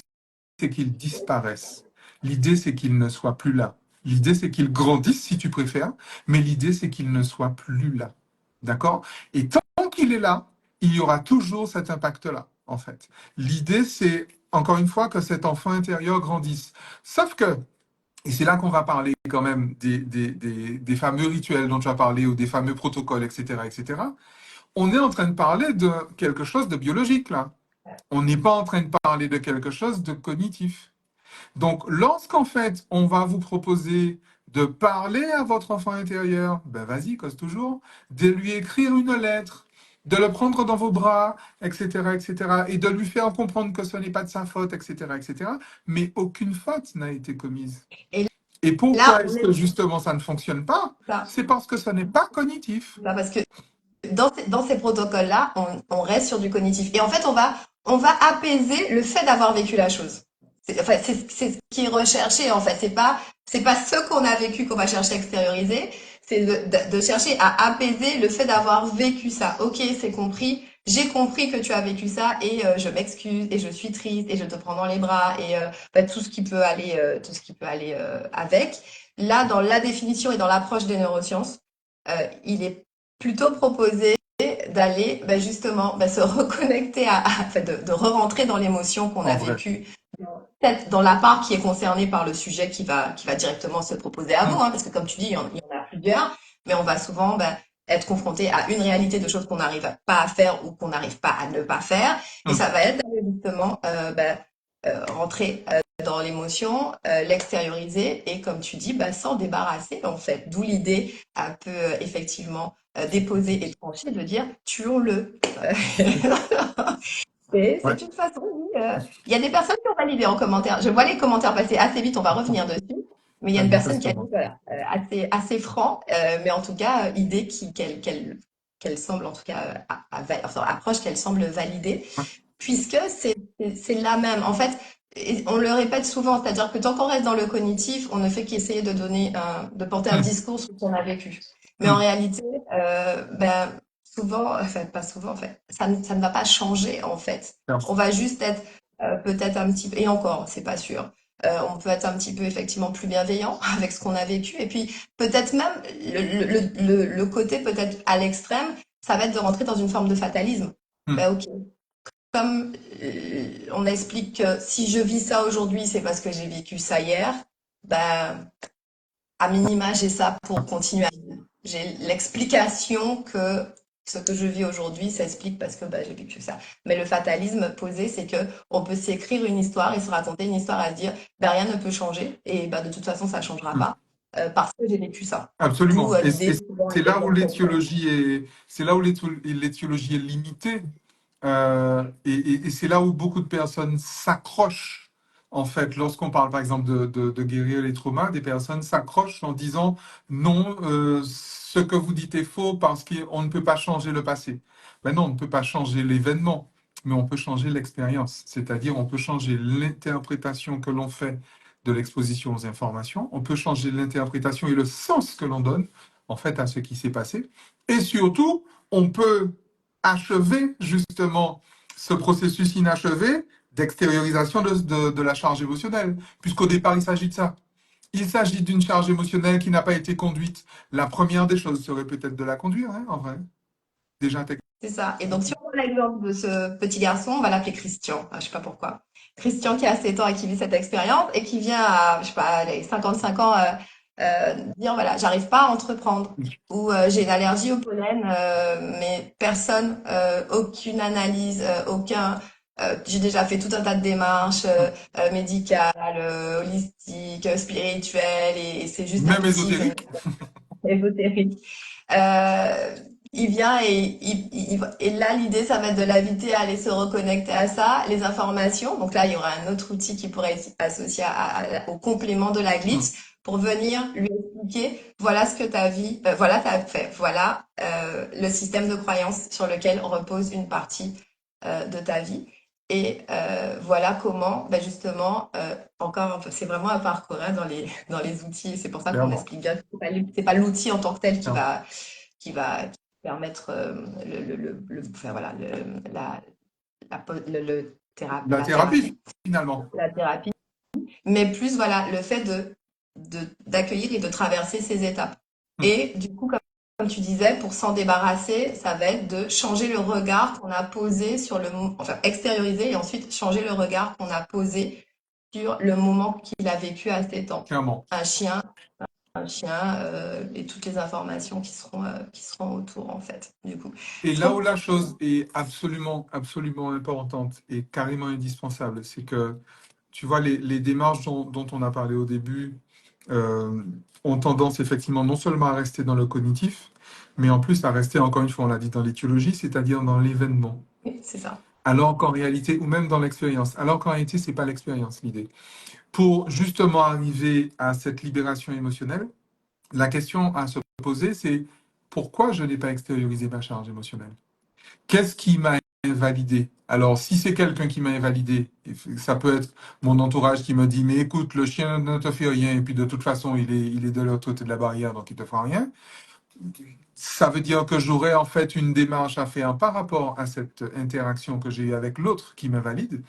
c'est qu'il disparaisse. L'idée, c'est qu'il ne soit plus là. L'idée, c'est qu'il grandisse, si tu préfères, mais l'idée, c'est qu'il ne soit plus là. D'accord? Et tant qu'il est là, il y aura toujours cet impact-là, en fait. L'idée, c'est, encore une fois, que cet enfant intérieur grandisse. Sauf que, et c'est là qu'on va parler quand même des fameux rituels dont tu as parlé, ou des fameux protocoles, etc., etc., on est en train de parler de quelque chose de biologique, là. On n'est pas en train de parler de quelque chose de cognitif. Donc, lorsqu'en fait, on va vous proposer de parler à votre enfant intérieur, ben vas-y, cause toujours, de lui écrire une lettre, de le prendre dans vos bras, etc., etc., et de lui faire comprendre que ce n'est pas de sa faute, etc., etc., mais aucune faute n'a été commise. Et Et là, pourquoi on est-ce est que justement ça ne fonctionne pas? ça. C'est parce que ce n'est pas cognitif. Parce que dans ces protocoles-là, on reste sur du cognitif. Et en fait, on va apaiser le fait d'avoir vécu la chose. Enfin, c'est ce qui est recherché, en fait. C'est pas ce qu'on a vécu qu'on va chercher à extérioriser. C'est de chercher à apaiser le fait d'avoir vécu ça. Ok, c'est compris. J'ai compris que tu as vécu ça et je m'excuse et je suis triste et je te prends dans les bras et tout ce qui peut aller, avec. Là, dans la définition et dans l'approche des neurosciences, il est plutôt proposé d'aller justement se reconnecter enfin, de re-rentrer dans l'émotion qu'on a En vrai. vécue, peut-être dans la part qui est concernée par le sujet qui va directement se proposer à vous, Hmm. hein, parce que comme tu dis, il y en a plusieurs, mais on va souvent être confronté à une réalité de choses qu'on n'arrive pas à faire ou qu'on n'arrive pas à ne pas faire, et Hmm. ça va être d'aller justement rentrer dans l'émotion, l'extérioriser et comme tu dis, s'en débarrasser en fait. D'où l'idée un peu effectivement déposée et tranchée de dire tuons-le. Ouais. C'est une façon, oui. Il y a des personnes qui ont validé en commentaire. Je vois les commentaires passer assez vite, on va revenir dessus. Mais il y a une personne qui a dit, Manifestement. voilà, assez franc, mais en tout cas, idée qu'elle semble, en tout cas, enfin, approche qu'elle semble valider, Ouais. puisque c'est la même. En fait, et on le répète souvent, c'est-à-dire que tant qu'on reste dans le cognitif, on ne fait qu'essayer de porter un Hmm. discours sur ce qu'on a vécu. Mais en Hmm. réalité, souvent, enfin pas souvent, en fait, ça ne va pas changer en fait. On va juste être peut-être un petit peu, et encore, c'est pas sûr. On peut être un petit peu effectivement plus bienveillant avec ce qu'on a vécu, et puis peut-être même le côté peut-être à l'extrême, ça va être de rentrer dans une forme de fatalisme. Hmm. Ben ok, comme on explique que si je vis ça aujourd'hui, c'est parce que j'ai vécu ça hier, ben, à minima, j'ai ça pour continuer à vivre. J'ai l'explication que ce que je vis aujourd'hui s'explique parce que j'ai vécu ça. Mais le fatalisme posé, c'est que on peut s'écrire une histoire et se raconter une histoire à se dire, rien ne peut changer et de toute façon, ça ne changera Hmm. pas parce que j'ai vécu ça. D'où Absolument. Et l'idée souvent c'est là où l'exemple concret. l'étiologie est limitée. Et c'est là où beaucoup de personnes s'accrochent. En fait, lorsqu'on parle par exemple de guérir les traumas, des personnes s'accrochent en disant non, ce que vous dites est faux parce qu'on ne peut pas changer le passé. Ben non, on ne peut pas changer l'événement, mais on peut changer l'expérience. C'est-à-dire, on peut changer l'interprétation que l'on fait de l'exposition aux informations, on peut changer l'interprétation et le sens que l'on donne en fait à ce qui s'est passé. Et surtout, on peut achever justement ce processus inachevé d'extériorisation de la charge émotionnelle, puisqu'au départ, il s'agit de ça. Il s'agit d'une charge émotionnelle qui n'a pas été conduite. La première des choses serait peut-être de la conduire, hein, en vrai. Déjà, C'est ça. Et donc, si on prend l'exemple de ce petit garçon, on va l'appeler Christian. Je sais pas pourquoi. Christian qui a 7 ans et qui vit cette expérience et qui vient à, je sais pas, les 55 ans, dire, voilà, j'arrive pas à entreprendre ou j'ai une allergie au pollen, mais personne, aucune analyse, j'ai déjà fait tout un tas de démarches médicales, holistiques, spirituelles et c'est juste un même petit ésotérique. ésotérique. Euh, il vient et là, l'idée, ça va être de l'inviter à aller se reconnecter à ça, les informations. Donc là, il y aura un autre outil qui pourrait être associé au complément de la glitch pour venir lui expliquer, voilà ce que ta vie, voilà ta fait, voilà le système de croyance sur lequel repose une partie de ta vie. Et voilà comment, ben justement, encore, c'est vraiment un parcours hein, dans les outils. C'est pour ça qu'on Clairement, explique bien. C'est pas l'outil en tant que tel clairement. qui va permettre enfin, voilà, La la thérapie, thérapie, finalement. la thérapie, mais plus voilà le fait d'accueillir et de traverser ces étapes. Hmm. Et du coup, comme tu disais, pour s'en débarrasser, ça va être de changer le regard qu'on a posé sur enfin extérioriser et ensuite changer le regard qu'on a posé sur le moment qu'il a vécu à 7 ans. Clairement. Un chien, et toutes les informations qui seront autour en fait, du coup. Et là où Donc, la chose est absolument, absolument importante et carrément indispensable, c'est que, tu vois, les démarches dont on a parlé au début euh, ont tendance effectivement non seulement à rester dans le cognitif, mais en plus à rester, encore une fois, on l'a dit, dans l'étiologie, c'est-à-dire dans l'événement. oui, c'est ça. Alors qu'en réalité, ou même dans l'expérience, alors qu'en réalité, c'est pas l'expérience l'idée. Pour justement arriver à cette libération émotionnelle, la question à se poser, c'est pourquoi je n'ai pas extériorisé ma charge émotionnelle? Qu'est-ce qui m'a invalidé? Alors, si c'est quelqu'un qui m'a invalidé, ça peut être mon entourage qui me dit, mais écoute, le chien ne te fait rien, et puis de toute façon, il est de l'autre côté de la barrière, donc il te fera rien. Ça veut dire que j'aurais en fait une démarche à faire par rapport à cette interaction que j'ai eue avec l'autre qui m'invalide.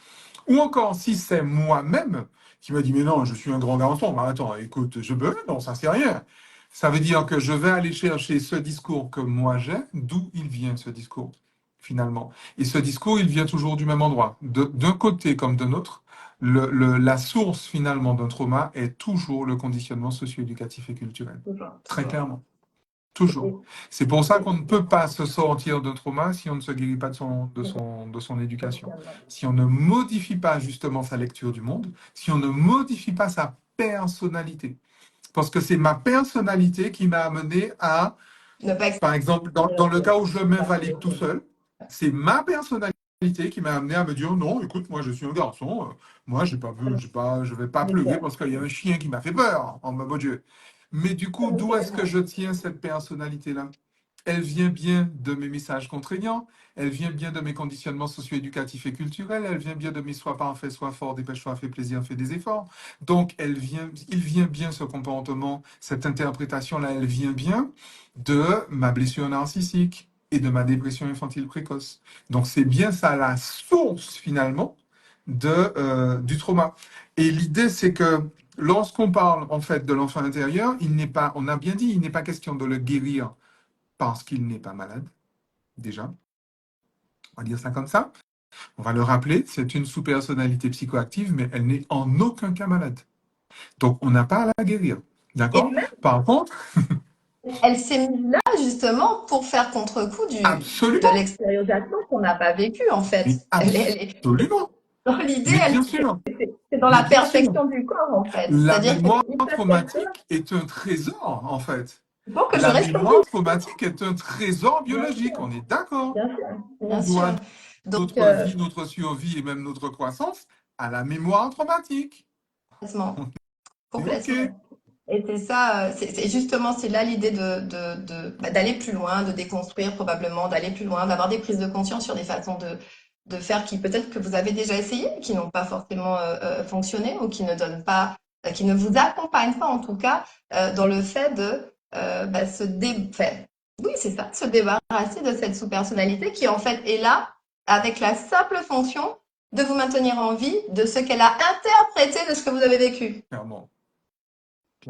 Ou encore, si c'est moi-même qui me dit, mais non, je suis un grand garçon, mais attends, écoute, je peux, non, ça c'est rien. Ça veut dire que je vais aller chercher ce discours que moi j'ai, d'où il vient ce discours, finalement. Et ce discours, il vient toujours du même endroit. D'un côté comme de l'autre, la source finalement d'un trauma est toujours le conditionnement socio-éducatif et culturel. Toujours, Très toujours. clairement. Toujours. Et- C'est pour ça et- qu'on ne peut pas se sortir d'un trauma si on ne se guérit pas de son éducation. Totalement. Si on ne modifie pas justement sa lecture du monde, si on ne modifie pas sa personnalité. Parce que c'est ma personnalité qui m'a amené à, Ne pas par exemple, dans le cas où je m'invalide tout extérioriser. seul, c'est ma personnalité qui m'a amené à me dire non, écoute, moi je suis un garçon, moi je vais pas pleurer parce qu'il y a un chien qui m'a fait peur. Oh mon Dieu. Mais du coup, d'où est-ce que je tiens cette personnalité-là? Elle vient bien de mes messages contraignants, elle vient bien de mes conditionnements socio-éducatifs et culturels, elle vient bien de mes sois parfait, sois fort, dépêche-toi, fais plaisir, fais des efforts. Donc, il vient bien ce comportement, cette interprétation-là, elle vient bien de ma blessure narcissique et de ma dépression infantile précoce. Donc, c'est bien ça la source, finalement, du trauma. Et l'idée, c'est que lorsqu'on parle, en fait, de l'enfant intérieur, on a bien dit, il n'est pas question de le guérir parce qu'il n'est pas malade, déjà. On va dire ça comme ça. On va le rappeler, c'est une sous-personnalité psychoactive, mais elle n'est en aucun cas malade. Donc, on n'a pas à la guérir. Et D'accord? même, Par contre, elle s'est mise là justement pour faire contre-coup de absolument, l'extériorisation qu'on n'a pas vécue en mais fait. absolument, Dans l'idée, mais bien sûr, c'est dans mais la bien sûr. perfection du corps en fait. La C'est-à-dire que mémoire il passe quelque chose, traumatique est un trésor, en fait. il faut que je La reste en mémoire vie. traumatique est un trésor Bien biologique, sûr, on est d'accord. bien sûr, On bien sûr. doit Donc, notre vie, notre survie et même notre croissance à la mémoire traumatique. complètement, On est OK. complètement. Et c'est ça, c'est justement, c'est là l'idée d'aller plus loin, de déconstruire probablement, d'aller plus loin, d'avoir des prises de conscience sur des façons de faire qui peut-être que vous avez déjà essayé, qui n'ont pas forcément fonctionné ou qui ne donnent pas, qui ne vous accompagnent pas en tout cas dans le fait de enfin, oui, c'est ça, se débarrasser de cette sous-personnalité qui en fait est là avec la simple fonction de vous maintenir en vie de ce qu'elle a interprété de ce que vous avez vécu. Clairement,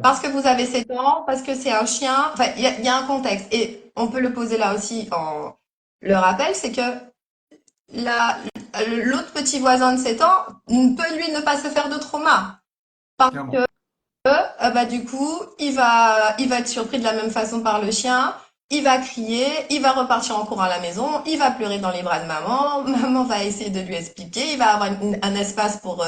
Parce clairement. que vous avez 7 ans, parce que c'est un chien. Enfin, il y a un contexte. Et on peut le poser là aussi en le rappel, c'est que la, l'autre petit voisin de 7 ans peut lui ne pas se faire de trauma. Parce que, Clairement. du coup, il va être surpris de la même façon par le chien. Il va crier, il va repartir en courant à la maison, il va pleurer dans les bras de maman, maman va essayer de lui expliquer, il va avoir un espace pour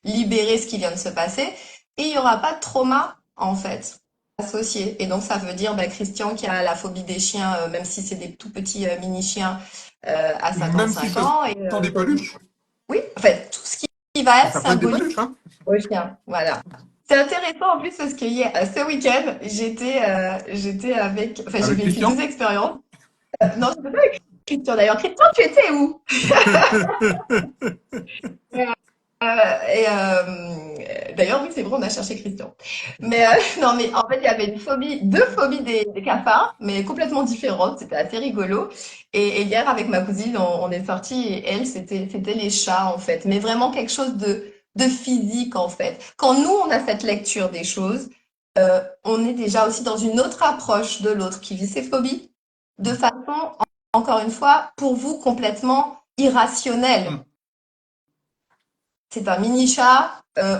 libérer ce qui vient de se passer, et il n'y aura pas de trauma, en fait. associé. Et donc, ça veut dire Christian qui a la phobie des chiens, même si c'est des tout petits mini-chiens à Même si 55 ce ans. Et sont des peluches. oui, en fait, tout ce qui va être Ça peut être des symbolique peluches, hein. aux chiens. Voilà. C'est intéressant en plus parce que ce week-end, j'étais avec, enfin, j'ai Avec vécu deux Christian. expériences. Non, je pas avec Christian d'ailleurs. Christian, tu étais où? D'ailleurs, oui, c'est vrai, on a cherché Christian. Mais non, mais en fait, il y avait deux phobies des cafards, mais complètement différentes. C'était assez rigolo. Et hier, avec ma cousine, on est sorti et elle, c'était les chats en fait, mais vraiment quelque chose de physique en fait. Quand nous, on a cette lecture des choses, on est déjà aussi dans une autre approche de l'autre qui vit ses phobies de façon, encore une fois, pour vous complètement irrationnelle. Mm. C'est un mini chat.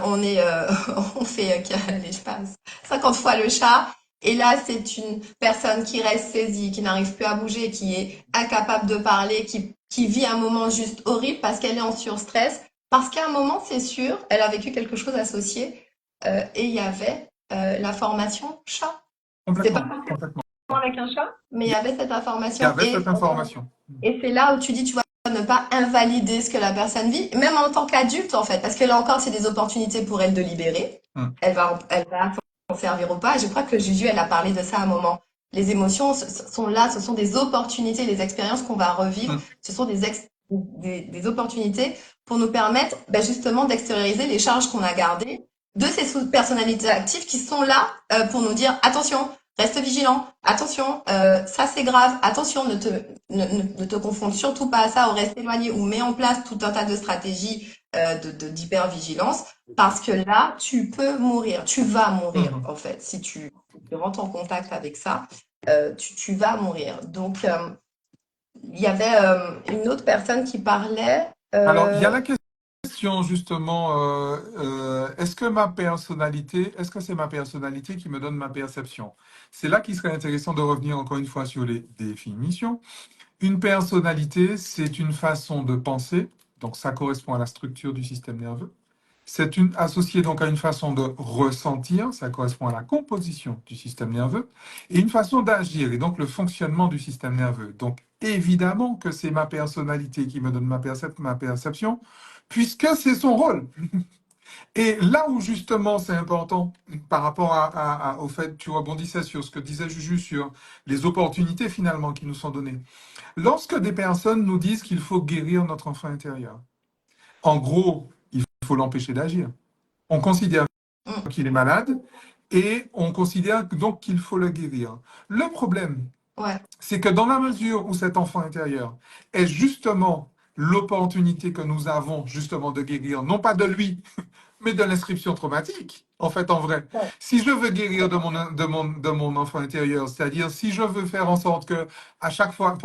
On fait, allez, je passe, 50 fois le chat. Et là, c'est une personne qui reste saisie, qui n'arrive plus à bouger, qui est incapable de parler, qui vit un moment juste horrible parce qu'elle est en surstress. Parce qu'à un moment, c'est sûr, elle a vécu quelque chose associé. Et il y avait la formation chat. C'était pas Complètement, forcément complètement. avec un chat, mais il y avait cette Il y information. avait cette information. Et c'est là où tu dis, tu vois, ne pas invalider ce que la personne vit, même en tant qu'adulte, en fait. Parce que là encore, c'est des opportunités pour elle de libérer. Mm. Elle va s'en servir ou pas. Et je crois que Juju, elle a parlé de ça à un moment. Les émotions sont là, ce sont des opportunités, les expériences qu'on va revivre. Mm. Ce sont des opportunités pour nous permettre justement d'extérioriser les charges qu'on a gardées de ces personnalités actives qui sont là pour nous dire attention, reste vigilant, attention, ça c'est grave, attention, ne te confonde surtout pas à ça ou reste éloigné ou mets en place tout un tas de stratégies d'hypervigilance parce que là, tu peux mourir, tu vas mourir Mhm. en fait. Si tu rentres en contact avec ça, tu vas mourir. Donc, il y avait une autre personne qui parlait. Alors, il y a la question justement, est-ce que c'est ma personnalité qui me donne ma perception? C'est là qu'il serait intéressant de revenir encore une fois sur les définitions. Une personnalité, c'est une façon de penser, donc ça correspond à la structure du système nerveux. Associé donc à une façon de ressentir, ça correspond à la composition du système nerveux, et une façon d'agir, et donc le fonctionnement du système nerveux. Donc évidemment que c'est ma personnalité qui me donne ma perception, puisque c'est son rôle. Et là où justement c'est important par rapport au fait, tu rebondissais sur ce que disait Juju sur les opportunités finalement qui nous sont données. Lorsque des personnes nous disent qu'il faut guérir notre enfant intérieur, en gros, il faut l'empêcher d'agir. On considère Mm, qu'il est malade et on considère donc qu'il faut le guérir. Le problème, ouais, c'est que dans la mesure où cet enfant intérieur est justement l'opportunité que nous avons justement de guérir, non pas de lui, mais de l'inscription traumatique, en fait, en vrai. ouais, Si je veux guérir de mon enfant intérieur, c'est-à-dire si je veux faire en sorte que à chaque fois,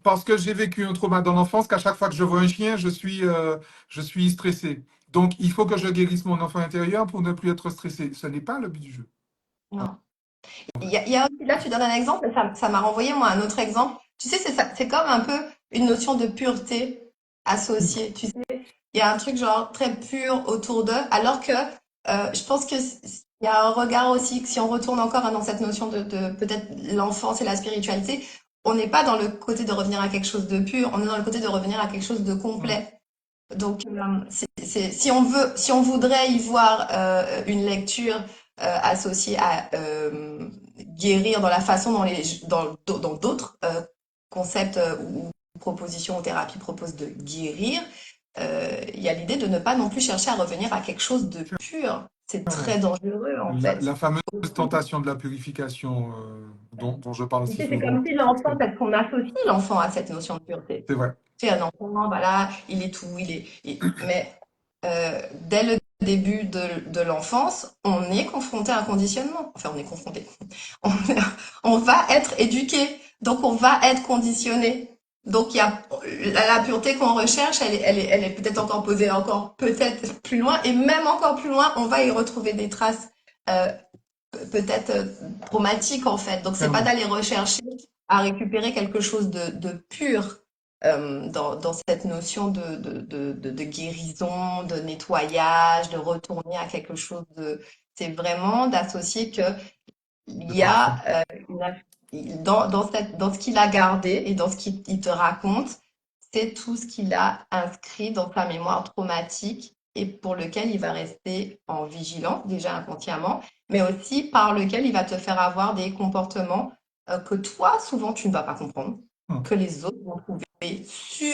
parce que j'ai vécu un trauma dans l'enfance qu'à chaque fois que je vois un chien, je suis stressé. Donc, il faut que je guérisse mon enfant intérieur pour ne plus être stressé. Ce n'est pas le but du jeu. non. Il y a aussi, là, tu donnes un exemple, et ça m'a renvoyé, moi, un autre exemple. Tu sais, c'est comme un peu une notion de pureté associée. Tu sais, il y a un truc genre très pur autour d'eux, alors que je pense que il y a un regard aussi, que si on retourne encore dans cette notion de peut-être l'enfance et la spiritualité, on n'est pas dans le côté de revenir à quelque chose de pur, on est dans le côté de revenir à quelque chose de Mm. complet. Donc, si on voudrait y voir une lecture associée à guérir dans la façon dans d'autres concepts ou propositions ou thérapies proposent de guérir, il y a l'idée de ne pas non plus chercher à revenir à quelque chose de pur. C'est Ouais. très dangereux en fait. La fameuse tentation de la purification dont je parle Tu si sais, c'est souvent. comme si l'enfant, peut-être qu'on associe l'enfant à cette notion de pureté. C'est vrai. Tu sais, un enfant, voilà, il est tout, mais dès le début de l'enfance, on est confronté à un conditionnement. Enfin, on est confronté. On, on va être éduqué, donc on va être conditionné. Donc il y a la pureté qu'on recherche, elle est peut-être encore posée encore peut-être plus loin, et même encore plus loin, on va y retrouver des traces euh, peut-être traumatiques en fait. Donc c'est pas Clairement. d'aller rechercher à récupérer quelque chose de pur dans cette notion de guérison, de nettoyage, de retourner à quelque chose de... C'est vraiment d'associer que il C'est y parfait. a dans ce qu'il a gardé et dans ce qu'il il te raconte, c'est tout ce qu'il a inscrit dans sa mémoire traumatique et pour lequel il va rester en vigilance, déjà inconsciemment, mais aussi par lequel il va te faire avoir des comportements que toi, souvent, tu ne vas pas comprendre, Hum. que les autres vont trouver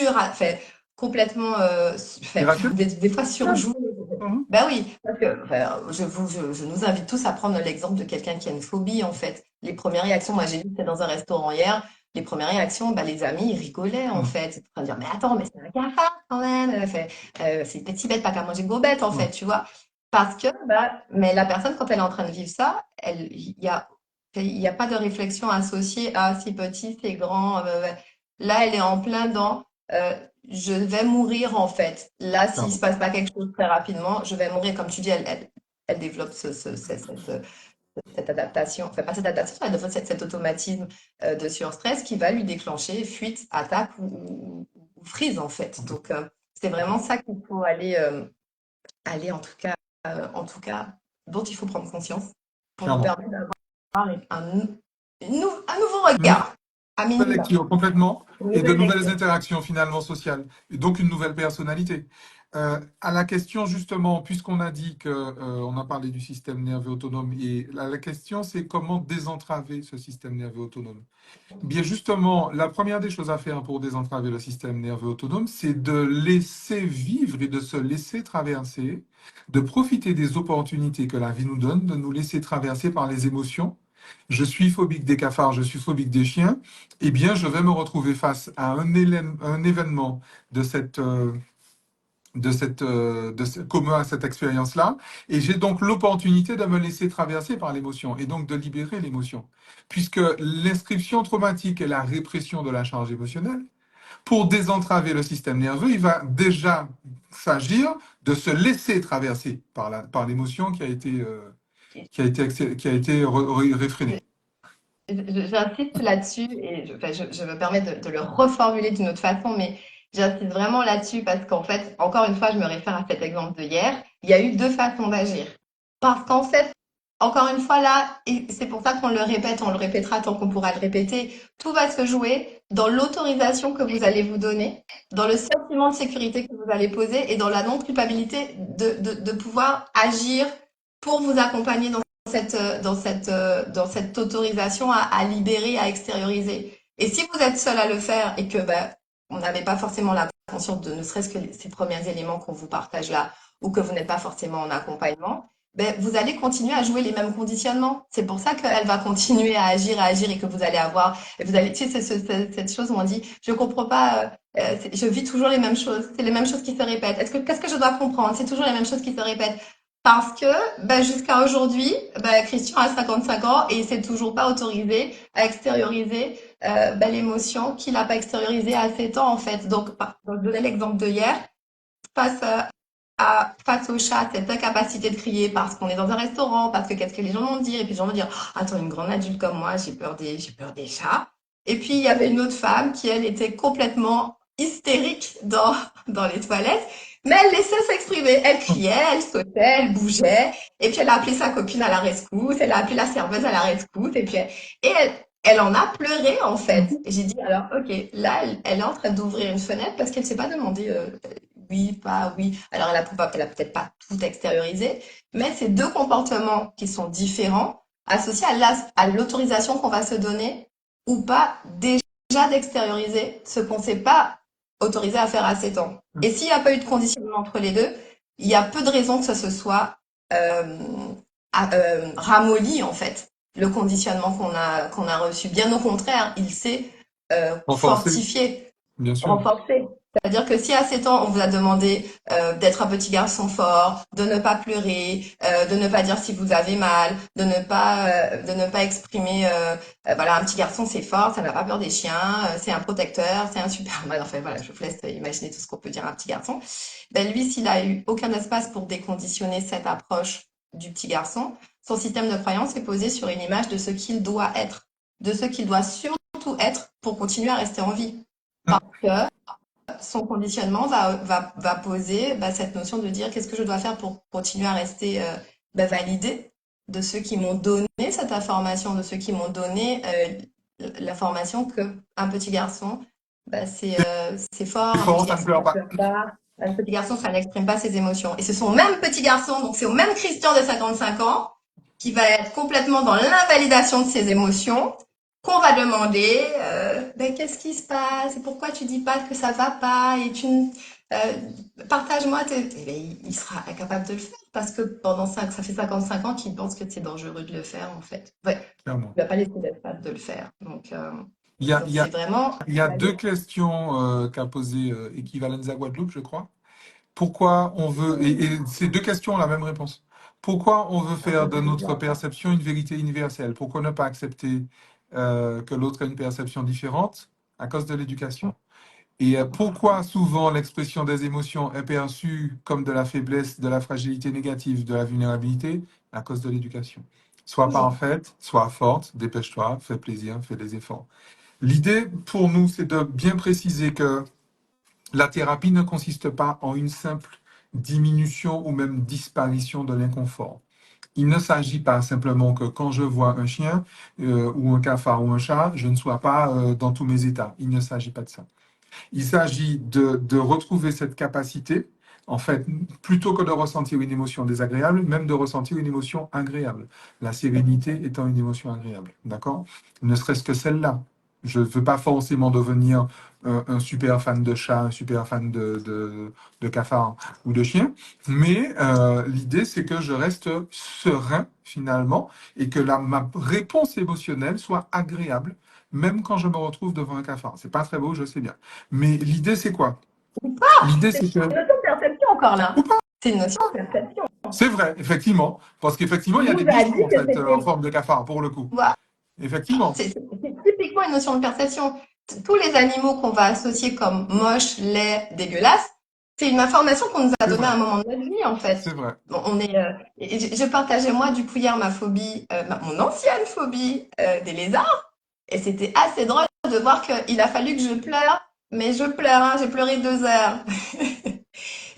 enfin, complètement, enfin, Miraculeux. des fois surjoués. Mhm. Ben oui, parce que enfin, je nous invite tous à prendre l'exemple de quelqu'un qui a une phobie, en fait. Les premières réactions, moi j'ai vu, c'était dans un restaurant hier, les premières réactions, bah, les amis, ils rigolaient, en Hum. fait. Ils étaient en train de dire, mais attends, mais c'est un cafard, quand même. C'est petit bête, pas qu'à manger gobette, en fait, Hum. tu vois. Parce que, bah, mais la personne, quand elle est en train de vivre ça, il y a pas de réflexion associée à si petit, c'est grand. Là, elle est en plein dans, euh, je vais mourir en fait. Là, s'il se Pardon. passe pas quelque chose très rapidement, je vais mourir. Comme tu dis, elle développe cette adaptation, enfin pas cette adaptation, elle développe cet automatisme de surstress qui va lui déclencher fuite, attaque ou freeze en fait. Donc, c'est vraiment ça qu'il faut aller en tout cas, dont il faut prendre conscience pour nous Clairement. permettre d'avoir un nouveau Une regard, à nouvelle minima, lecture complètement une et de nouvelle nouvelles lecture. interactions finalement sociales et donc une nouvelle personnalité. À la question justement, puisqu'on a dit que on a parlé du système nerveux autonome et la question c'est comment désentraver ce système nerveux autonome. Bien justement, la première des choses à faire pour désentraver le système nerveux autonome, c'est de laisser vivre et de se laisser traverser, de profiter des opportunités que la vie nous donne, de nous laisser traverser par les émotions. Je suis phobique des cafards, je suis phobique des chiens. Eh bien, je vais me retrouver face à un événement de commun à cette expérience-là, et j'ai donc l'opportunité de me laisser traverser par l'émotion et donc de libérer l'émotion, puisque l'inscription traumatique est la répression de la charge émotionnelle. Pour désentraver le système nerveux, il va déjà s'agir de se laisser traverser par l'émotion qui a été réfrénée. J'insiste là-dessus et enfin, je me permets de le reformuler d'une autre façon, mais j'insiste vraiment là-dessus parce qu'en fait, encore une fois, je me réfère à cet exemple de hier. Il y a eu deux façons d'agir. Parce qu'en fait, encore une fois là, et c'est pour ça qu'on le répète, on le répétera tant qu'on pourra le répéter, tout va se jouer dans l'autorisation que vous allez vous donner, dans le sentiment de sécurité que vous allez poser et dans la non-culpabilité de pouvoir agir pour vous accompagner dans cette autorisation à libérer, à extérioriser. Et si vous êtes seul à le faire et que ben, on n'avait pas forcément la conscience de ne serait-ce que ces premiers éléments qu'on vous partage là, ou que vous n'êtes pas forcément en accompagnement, ben, vous allez continuer à jouer les mêmes conditionnements. C'est pour ça qu'elle va continuer à agir et que vous allez avoir, et vous allez, tu sais, cette chose où on dit, je comprends pas, je vis toujours les mêmes choses, c'est les mêmes choses qui se répètent. Qu'est-ce que je dois comprendre? C'est toujours les mêmes choses qui se répètent. Parce que bah, jusqu'à aujourd'hui, bah, Christian a 55 ans et il s'est toujours pas autorisé à extérioriser bah, l'émotion qu'il n'a pas extériorisée à 7 ans en fait. Donc, pour donner l'exemple de hier, face face au chat, cette incapacité de crier parce qu'on est dans un restaurant, parce que qu'est-ce que les gens vont dire, et puis les gens vont dire, oh, attends, une grande adulte comme moi, j'ai peur des chats. Et puis il y avait une autre femme qui elle était complètement hystérique dans les toilettes, mais elle laissait s'exprimer. Elle criait, elle sautait, elle bougeait, et puis elle a appelé sa copine à la rescousse, elle a appelé la serveuse à la rescousse, elle en a pleuré en fait. Et j'ai dit alors ok, là elle est en train d'ouvrir une fenêtre parce qu'elle s'est pas demandé oui, pas oui. Alors, elle a peut-être pas tout extériorisé, mais c'est deux comportements qui sont différents, associés à l'autorisation qu'on va se donner ou pas déjà d'extérioriser ce qu'on s'est pas autorisé à faire à 7 ans. Et s'il n'y a pas eu de conditionnement entre les deux, il y a peu de raisons que ça se soit euh, ramolli, en fait, le conditionnement qu'on a reçu. Bien au contraire, il s'est Renforcer, fortifié, bien sûr. renforcé. C'est-à-dire que si à 7 ans, on vous a demandé d'être un petit garçon fort, de ne pas pleurer, de ne pas dire si vous avez mal, de ne pas exprimer, voilà, un petit garçon c'est fort, ça n'a pas peur des chiens, c'est un protecteur, c'est un superman. Enfin voilà, je vous laisse imaginer tout ce qu'on peut dire à un petit garçon. Ben lui, s'il a eu aucun espace pour déconditionner cette approche du petit garçon, son système de croyance est posé sur une image de ce qu'il doit être, de ce qu'il doit surtout être pour continuer à rester en vie. Parce que son conditionnement va poser bah, cette notion de dire qu'est-ce que je dois faire pour continuer à rester validé de ceux qui m'ont donné cette information, de ceux qui m'ont donné la formation que un petit garçon, bah, c'est fort, C'est un petit fort, ça ne garçon pleure ça pas. pleure pas, un petit garçon ça n'exprime pas ses émotions. Et c'est son même petit garçon, donc c'est au même Christian de 55 ans, qui va être complètement dans l'invalidation de ses émotions, qu'on va demander, ben, qu'est-ce qui se passe, et pourquoi tu dis pas que ça va pas, et partage-moi eh ben, il sera incapable de le faire parce que ça fait 55 ans qu'il pense que c'est dangereux de le faire en fait. Ouais, Clairement. il va pas laisser d'être de le faire. Il y a, Donc il y a, c'est vraiment il y a deux questions qu'a posées Equivalenza Guadeloupe, je crois. Pourquoi on veut, et ces deux questions ont la même réponse. Pourquoi on veut faire de notre perception une vérité universelle? Pourquoi ne pas accepter que l'autre a une perception différente? À cause de l'éducation. Et pourquoi souvent l'expression des émotions est perçue comme de la faiblesse, de la fragilité négative, de la vulnérabilité? À cause de l'éducation. Sois toujours. parfaite, sois forte, dépêche-toi, fais plaisir, fais des efforts. L'idée pour nous, c'est de bien préciser que la thérapie ne consiste pas en une simple diminution ou même disparition de l'inconfort. Il ne s'agit pas simplement que quand je vois un chien ou un cafard ou un chat, je ne sois pas dans tous mes états. Il ne s'agit pas de ça. Il s'agit de retrouver cette capacité, en fait, plutôt que de ressentir une émotion désagréable, même de ressentir une émotion agréable. La sérénité étant une émotion agréable, d'accord? Ne serait-ce que celle-là. Je ne veux pas forcément devenir un super fan de chat, un super fan de cafard ou de chien, mais l'idée c'est que je reste serein finalement et que ma réponse émotionnelle soit agréable, même quand je me retrouve devant un cafard. C'est pas très beau, je sais bien. Mais l'idée, c'est quoi? L'idée, C'est c'est que... une notion de perception encore Ou là. pas. C'est une notion de perception. C'est vrai, effectivement. Parce qu'effectivement, Il il y a nous des a bichons, dit en que fait, en c'était forme de cafard, pour le coup. voilà, Effectivement. c'est typiquement une notion de perception. Tous les animaux qu'on va associer comme moches, laids, dégueulasses, c'est une information qu'on nous a C'est donnée vrai. à un moment de notre vie, en fait. C'est vrai. Bon, et je partageais moi du coup hier ma phobie, mon ancienne phobie des lézards, et c'était assez drôle de voir qu'il a fallu que je pleure, mais je pleure, hein, j'ai pleuré 2 heures.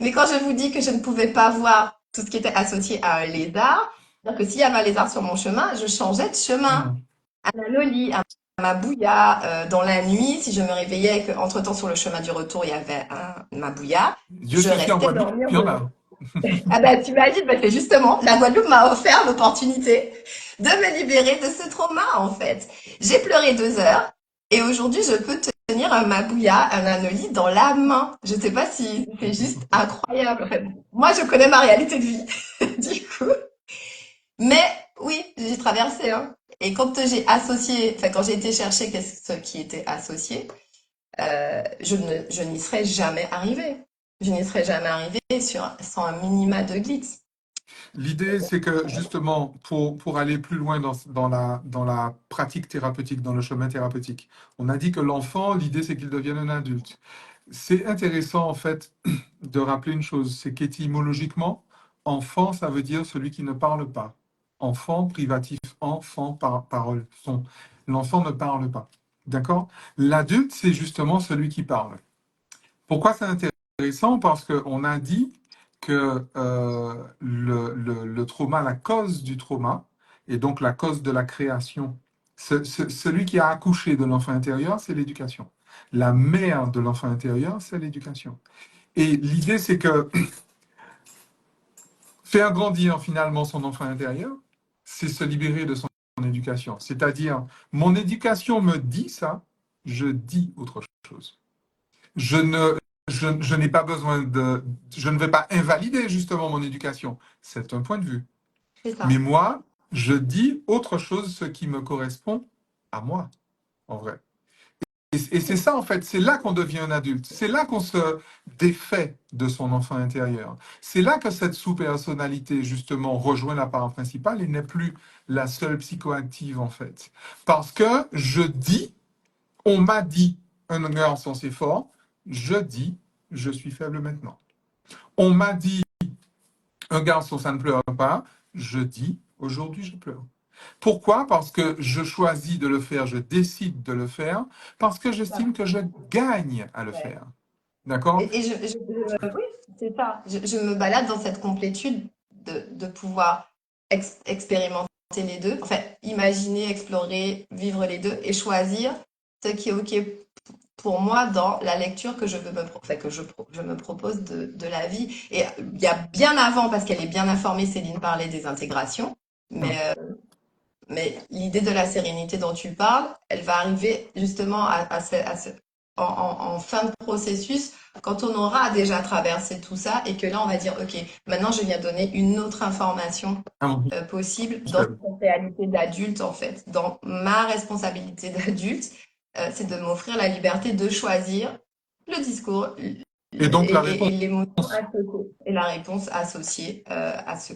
Mais quand je vous dis que je ne pouvais pas voir tout ce qui était associé à un lézard, c'est-à-dire que s'il y avait un lézard sur mon chemin, je changeais de chemin Hmm. à la Loli, à ma bouilla, dans la nuit, si je me réveillais et qu'entre-temps sur le chemin du retour, il y avait ma bouilla, Dieu je sait si en restais Guadeloupe, dormir il y en dedans. a. Ah ben, t'imagines, parce que justement, la Guadeloupe m'a offert l'opportunité de me libérer de ce trauma, en fait. J'ai pleuré 2 heures et aujourd'hui, je peux tenir un mabouya, un anoli dans la main. Je sais pas si c'est juste incroyable. Enfin, moi, je connais ma réalité de vie, du coup. Mais oui, j'ai traversé, hein. Et quand j'ai associé, enfin, quand j'ai été chercher qu'est-ce qui était associé, je n'y serais jamais arrivée. Je n'y serais jamais arrivée sans un minima de glitz. L'idée, c'est que justement, pour aller plus loin dans la pratique thérapeutique, dans le chemin thérapeutique, on a dit que l'enfant, l'idée, c'est qu'il devienne un adulte. C'est intéressant, en fait, de rappeler une chose, c'est qu'étymologiquement, enfant, ça veut dire celui qui ne parle pas. Enfant, privatif, enfant, parole, son. L'enfant ne parle pas. D'accord? L'adulte, c'est justement celui qui parle. Pourquoi c'est intéressant? Parce qu'on a dit que le trauma, la cause du trauma, et donc la cause de la création, celui qui a accouché de l'enfant intérieur, c'est l'éducation. La mère de l'enfant intérieur, c'est l'éducation. Et l'idée, c'est que faire grandir finalement son enfant intérieur, c'est se libérer de son éducation. C'est-à-dire, mon éducation me dit ça, je dis autre chose. Je ne, je n'ai pas besoin de, je ne vais pas invalider justement mon éducation. C'est un point de vue. C'est Mais ça. moi, je dis autre chose, ce qui me correspond à moi, en vrai. Et c'est ça, en fait, c'est là qu'on devient un adulte. C'est là qu'on se défait de son enfant intérieur. C'est là que cette sous-personnalité, justement, rejoint la part principale et n'est plus la seule psychoactive, en fait. Parce que je dis, on m'a dit, un garçon c'est fort, je dis, je suis faible maintenant. On m'a dit, un garçon ça ne pleure pas, je dis, aujourd'hui je pleure. Pourquoi? Parce que je choisis de le faire, je décide de le faire, parce que C'est ça. j'estime que je gagne à le Ouais. faire. D'accord? Oui, c'est ça. Je me balade dans cette complétude de pouvoir. expérimenter les deux, en fait, imaginer, explorer, vivre les deux et choisir ce qui est OK pour moi dans la lecture que je veux je me propose de la vie. Et il y a bien avant, parce qu'elle est bien informée, Céline parlait des intégrations, Hum. mais l'idée de la sérénité dont tu parles, elle va arriver justement en fin de processus, quand on aura déjà traversé tout ça et que là, on va dire, OK, maintenant, je viens donner une autre information À mon possible dans échelle. cette réalité d'adulte, en fait. Dans ma responsabilité d'adulte, c'est de m'offrir la liberté de choisir le discours Et donc la et réponse, l'émotion associée et la réponse associée à ce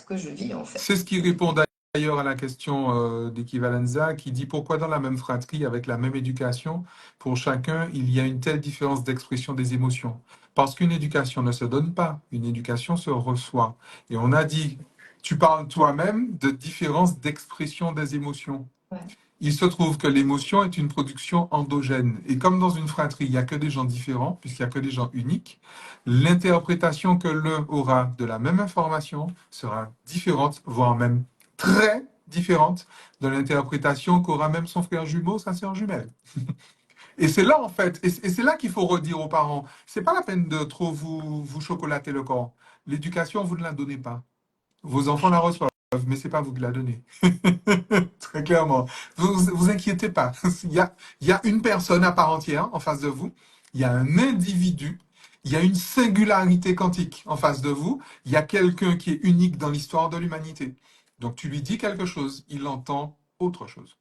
que je vis, en fait. c'est ce qui répond d'ailleurs à la question d'Equivalenza, qui dit pourquoi dans la même fratrie, avec la même éducation, pour chacun, il y a une telle différence d'expression des émotions. Parce qu'une éducation ne se donne pas, une éducation se reçoit. Et on a dit, tu parles toi-même de différence d'expression des émotions. Ouais. Il se trouve que l'émotion est une production endogène. Et comme dans une fratrie, il n'y a que des gens différents, puisqu'il n'y a que des gens uniques, l'interprétation que l'un aura de la même information sera différente, voire même très différente de l'interprétation qu'aura même son frère jumeau, sa sœur jumelle. Et c'est là, en fait, et c'est là qu'il faut redire aux parents, c'est pas la peine de trop vous chocolater le corps. L'éducation, vous ne la donnez pas. Vos enfants la reçoivent, mais c'est pas vous qui la donnez. Très clairement. Vous inquiétez pas. Il y a une personne à part entière en face de vous. Il y a un individu. Il y a une singularité quantique en face de vous. Il y a quelqu'un qui est unique dans l'histoire de l'humanité. Donc tu lui dis quelque chose, il entend autre chose.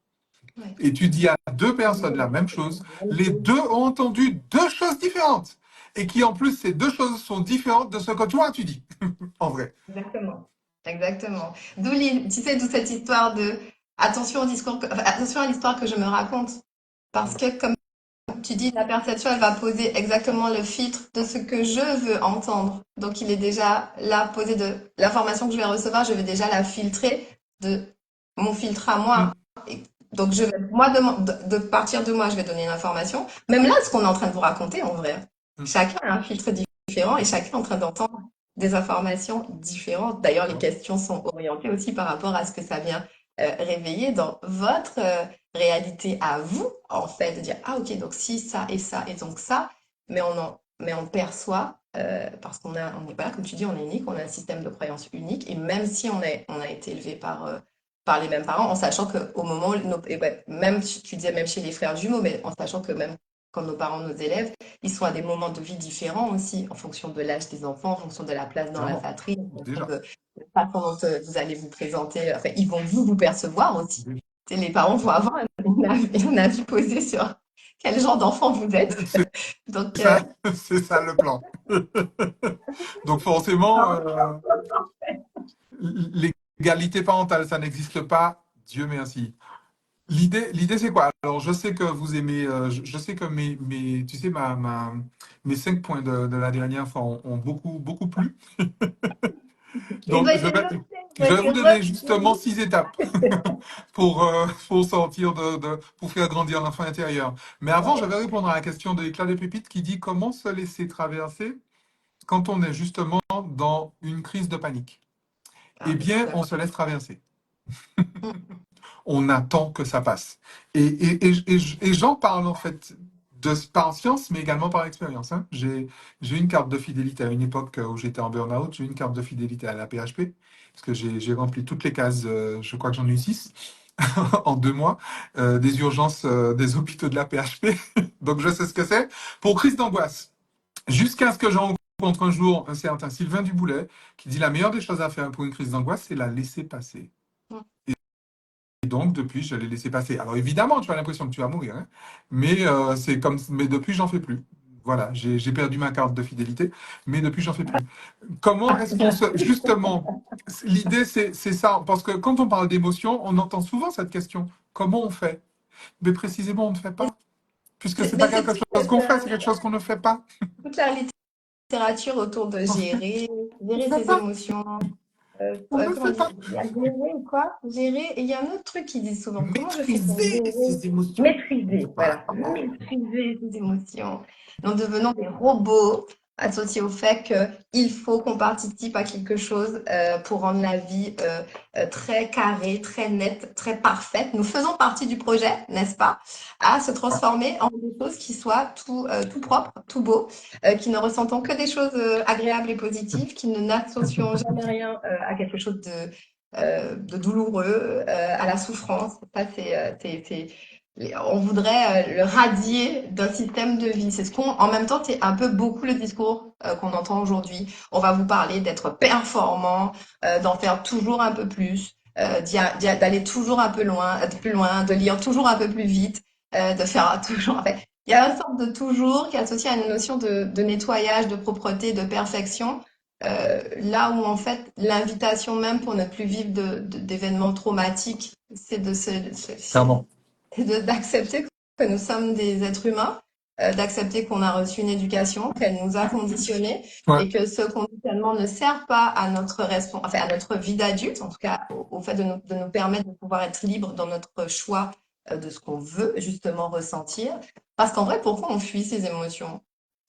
Ouais. Et tu dis à deux personnes la même chose, les deux ont entendu deux choses différentes. Et qui en plus, ces deux choses sont différentes de ce que toi tu dis, en vrai. Exactement. Exactement. Tu sais, d'où cette histoire de attention au discours, attention à l'histoire que je me raconte. Parce que, comme tu dis, la perception, elle va poser exactement le filtre de ce que je veux entendre. Donc, il est déjà là posé de l'information que je vais recevoir, je vais déjà la filtrer de mon filtre à Mm. moi. Et donc, moi, de partir de moi, je vais donner une information. Même là, ce qu'on est en train de vous raconter, en vrai, Mm. chacun a un filtre différent et chacun est en train d'entendre des informations différentes. D'ailleurs, les questions sont orientées aussi par rapport à ce que ça vient réveiller dans votre réalité à vous, en fait, de dire, ah ok, donc si, ça, et donc ça, mais on perçoit, parce on n'est pas là, comme tu dis, on est unique, on a un système de croyance unique, et même si on a été élevé par les mêmes parents, en sachant qu'au moment, et ouais, même, tu disais même chez les frères jumeaux, mais en sachant que même quand nos parents nous élèvent, ils sont à des moments de vie différents aussi, en fonction de l'âge des enfants, en fonction de la place dans la Clairement. fratrie, en fonction Déjà. de la façon dont vous allez vous présenter, enfin, ils vont vous percevoir aussi. Tu sais, les parents vont avoir un avis posé sur quel genre d'enfant vous êtes. C'est Donc, ça, c'est ça le plan. Donc forcément, l'égalité parentale, ça n'existe pas. Dieu merci. L'idée, c'est quoi? Alors, je sais que vous aimez, je sais que tu sais, mes 5 points de la dernière fois ont beaucoup plu. ils ont Donc, été notés, ils ont je vais été vous donner repris. justement 6 étapes pour sortir pour faire grandir l'enfant intérieur. Mais avant, je Ouais. vais répondre à la question de l'éclat des pépites qui dit comment se laisser traverser quand on est justement dans une crise de panique. Eh Ah, bien, on d'accord. se laisse traverser. On attend que ça passe. Et j'en parle en fait par science, mais également par expérience. Hein. J'ai une carte de fidélité à une époque où j'étais en burn-out, j'ai une carte de fidélité à la PHP, parce que j'ai rempli toutes les cases, je crois que j'en ai eu 6 en 2 mois, des urgences des hôpitaux de la PHP. Donc je sais ce que c'est. Pour crise d'angoisse, jusqu'à ce que j'en rencontre un jour un certain Sylvain Duboulet, qui dit la meilleure des choses à faire pour une crise d'angoisse, c'est la laisser passer. Et donc, depuis, je l'ai laissé passer. Alors, évidemment, tu as l'impression que tu vas mourir, hein, mais, mais depuis, j'en fais plus. Voilà, j'ai perdu ma carte de fidélité, mais depuis, j'en fais plus. Comment est-ce qu'on se... Justement, l'idée, c'est ça, parce que quand on parle d'émotion, on entend souvent cette question. Comment on fait? Mais précisément, on ne fait pas. Puisque c'est Mais pas c'est quelque chose qu'on fait, c'est quelque chose qu'on ne fait pas. toute la littérature autour de On ne gérer fait ses pas. émotions. On ne Comment fait dire? pas. Il y a gérer quoi? Gérer. Et il y a un autre truc qu'ils disent souvent. Comment je fais pour Maîtriser gérer? ses émotions. Maîtriser, Voilà. voilà. Maîtriser ses émotions. En devenant des robots associé au fait qu'il faut qu'on participe à quelque chose pour rendre la vie très carrée, très nette, très parfaite. Nous faisons partie du projet, n'est-ce pas, à se transformer en des choses qui soient tout propres, tout beaux, qui ne ressentons que des choses agréables et positives, qui ne n'associons jamais rien à quelque chose de douloureux, à la souffrance. Ça, on voudrait le radier d'un système de vie. C'est ce qu'on, en même temps, c'est un peu beaucoup le discours qu'on entend aujourd'hui. On va vous parler d'être performant, d'en faire toujours un peu plus, d'aller toujours un peu loin, plus loin, de lire toujours un peu plus vite, de faire toujours. En fait, il y a une sorte de toujours qui est associé à une notion de nettoyage, de propreté, de perfection. Là où en fait l'invitation même pour ne plus vivre d'événements traumatiques, c'est Clairement. d'accepter que nous sommes des êtres humains, d'accepter qu'on a reçu une éducation, qu'elle nous a conditionnés Ouais. et que ce conditionnement ne sert pas à enfin, à notre vie d'adulte, en tout cas au fait de nous permettre de pouvoir être libres dans notre choix de ce qu'on veut justement ressentir. Parce qu'en vrai, pourquoi on fuit ces émotions?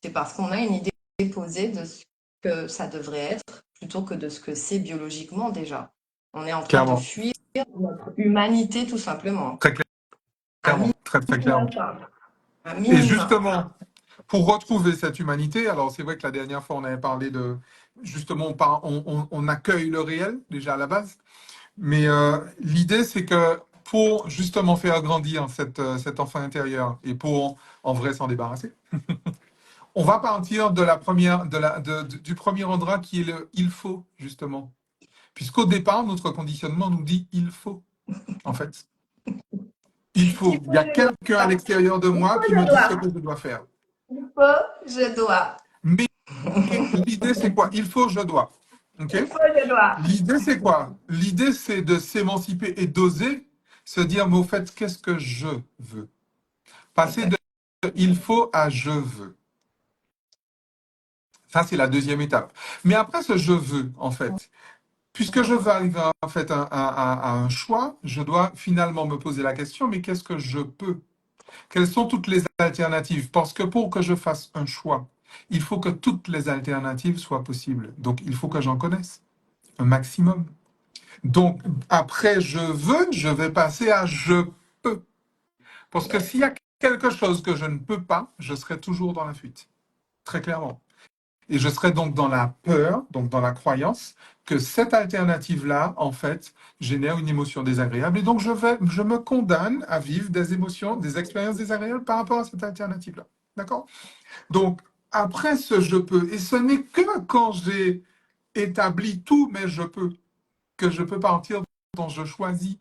C'est parce qu'on a une idée posée de ce que ça devrait être plutôt que de ce que c'est biologiquement déjà. On est en train de Clairement. fuir notre humanité tout simplement. Très Un clairement. Très, très clairement. minimum. Un Et minimum. justement, pour retrouver cette humanité, alors c'est vrai que la dernière fois, on avait parlé de, justement, on accueille le réel, déjà à la base, mais l'idée, c'est que pour justement faire grandir cet enfant intérieur et pour, en vrai, s'en débarrasser, on va partir de la première, du premier endroit qui est le il faut, justement. Puisqu'au départ, notre conditionnement nous dit il faut, en fait. Il faut. Il faut, Il y a je quelqu'un à dois. l'extérieur de Il moi faut, qui me je dit ce dois. que je dois faire. Il faut, je dois. Mais l'idée, c'est quoi? Il faut, je dois. OK? Il faut, je dois. L'idée, c'est quoi? L'idée, c'est de s'émanciper et d'oser se dire, mais au fait, qu'est-ce que je veux? Passer de Exact. il faut à je veux. Ça, c'est la deuxième étape. Mais après ce je veux, en fait, puisque je veux arriver en fait à un choix, je dois finalement me poser la question, mais qu'est-ce que je peux? Quelles sont toutes les alternatives? Parce que pour que je fasse un choix, il faut que toutes les alternatives soient possibles. Donc, il faut que j'en connaisse un maximum. Donc, après je veux, je vais passer à je peux. Parce que s'il y Yes. a quelque chose que je ne peux pas, je serai toujours dans la fuite. Très clairement. Et je serai donc dans la peur, donc dans la croyance que cette alternative-là, en fait, génère une émotion désagréable. Et donc, je me condamne à vivre des émotions, des expériences désagréables par rapport à cette alternative-là. D'accord? Donc, après ce je peux, et ce n'est que quand j'ai établi tous mes je peux, que je peux partir dans je choisis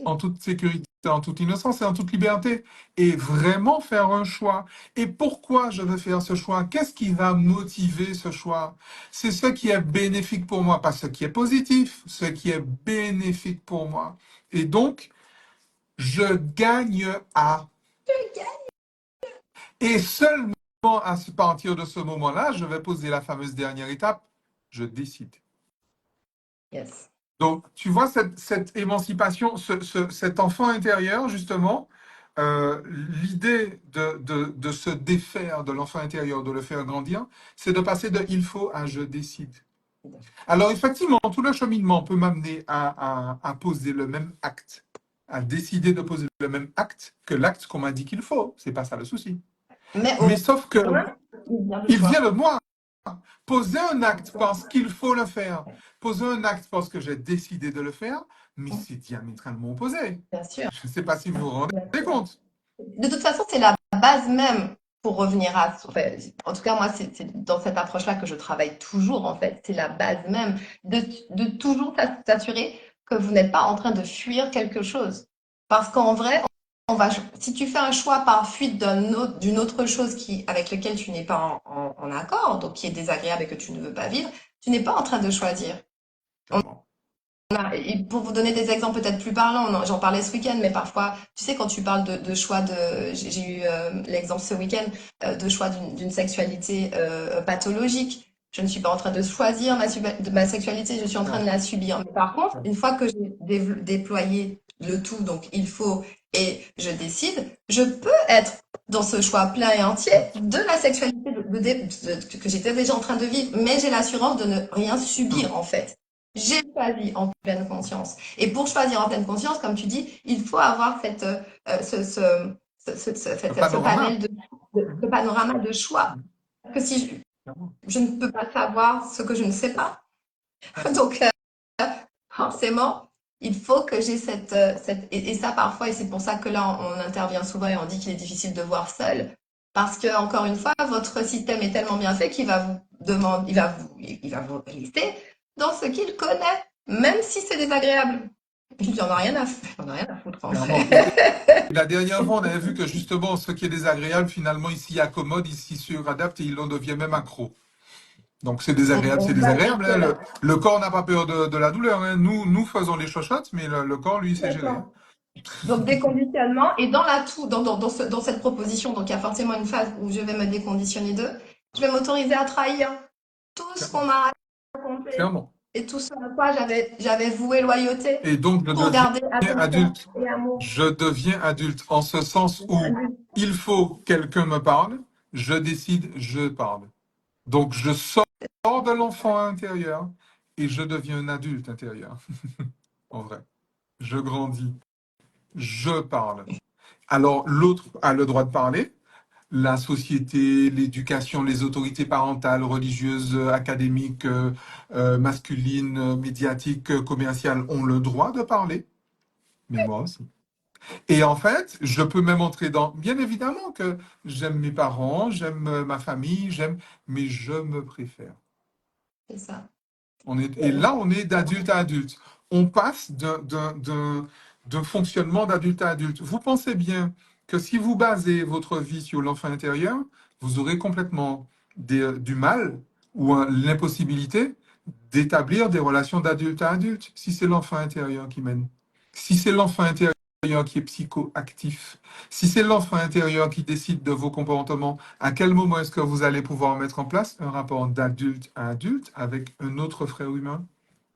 en toute sécurité, en toute innocence et en toute liberté, et vraiment faire un choix. Et pourquoi je veux faire ce choix? Qu'est-ce qui va motiver ce choix? C'est ce qui est bénéfique pour moi, pas ce qui est positif, ce qui est bénéfique pour moi. Et donc, je gagne à. Et seulement à partir de ce moment-là, je vais poser la fameuse dernière étape, je décide. Yes. Donc, tu vois, cette émancipation, cet enfant intérieur, justement, l'idée de se défaire de l'enfant intérieur, de le faire grandir, c'est de passer de il faut à je décide. Alors, effectivement, tout le cheminement peut m'amener à poser le même acte, à décider de poser le même acte que l'acte qu'on m'a dit qu'il faut. C'est pas ça le souci. Mais Mais sauf que au moins, il vient de il vient toi. de moi. Poser un acte parce qu'il faut le faire. Poser un acte parce que j'ai décidé de le faire, mais c'est diamétralement opposé. Bien sûr. Je ne sais pas si vous vous rendez Bien sûr. compte. De toute façon, c'est la base même pour revenir enfin, en tout cas, moi, c'est dans cette approche-là que je travaille toujours, en fait. C'est la base même de toujours s'assurer que vous n'êtes pas en train de fuir quelque chose. Parce qu'en vrai, si tu fais un choix par fuite d'une autre chose avec laquelle tu n'es pas en accord, donc qui est désagréable et que tu ne veux pas vivre, tu n'es pas en train de choisir. Clairement. Et pour vous donner des exemples peut-être plus parlants, j'en parlais ce week-end, mais parfois, tu sais, quand tu parles de choix j'ai eu l'exemple ce week-end de choix d'une sexualité pathologique. Je ne suis pas en train de choisir ma sexualité, je suis en train de Non. la subir. Mais par contre, Non. une fois que j'ai déployé le tout, donc il faut, et je décide, je peux être dans ce choix plein et entier de la sexualité que j'étais déjà en train de vivre, mais j'ai l'assurance de ne rien subir en fait. J'ai choisi en pleine conscience. Et pour choisir en pleine conscience, comme tu dis, il faut avoir ce panorama. panel de panorama de choix. Parce que si je ne peux pas savoir ce que je ne sais pas, donc forcément, il faut que j'ai et ça parfois, et c'est pour ça que là, on intervient souvent et on dit qu'il est difficile de voir seul. Parce que, encore une fois, votre système est tellement bien fait qu'il va vous demander, il va vous lister dans ce qu'il connaît, même si c'est désagréable. Il n'y en a rien à faire, il en a rien à foutre en Clairement. fait. La dernière fois, on avait vu que justement, ce qui est désagréable, finalement, il s'y accommode, il s'y suradapte et il en devient même accro. Donc c'est désagréable, c'est On va dire désagréable, que hein. là, Le corps n'a pas peur de la douleur, hein. Nous faisons les chochottes, mais le corps, lui, sait gérer, hein. d'accord. Donc déconditionnement, et dans dans cette proposition, donc il y a forcément une phase où je vais me déconditionner d'eux, je vais m'autoriser à trahir tout ce qu'on Clairement. m'a raconté Clairement. et tout ce à quoi j'avais voué loyauté Et donc, je pour deviens garder affection adulte. et amour. Je deviens adulte en ce sens où il faut que quelqu'un me parle, je décide, je parle. Donc, je sors de l'enfant intérieur et je deviens un adulte intérieur, en vrai. Je grandis, je parle. Alors, l'autre a le droit de parler. La société, l'éducation, les autorités parentales, religieuses, académiques, masculines, médiatiques, commerciales ont le droit de parler, mais moi aussi. Et en fait, je peux même entrer dans... Bien évidemment que j'aime mes parents, j'aime ma famille, mais je me préfère. C'est ça. Et là, on est d'adulte à adulte. On passe d'un fonctionnement d'adulte à adulte. Vous pensez bien que si vous basez votre vie sur l'enfant intérieur, vous aurez complètement du mal ou l'impossibilité d'établir des relations d'adulte à adulte si c'est l'enfant intérieur qui mène. Si c'est l'enfant intérieur qui est psychoactif, si c'est l'enfant intérieur qui décide de vos comportements, à quel moment est-ce que vous allez pouvoir mettre en place un rapport d'adulte à adulte avec un autre frère humain?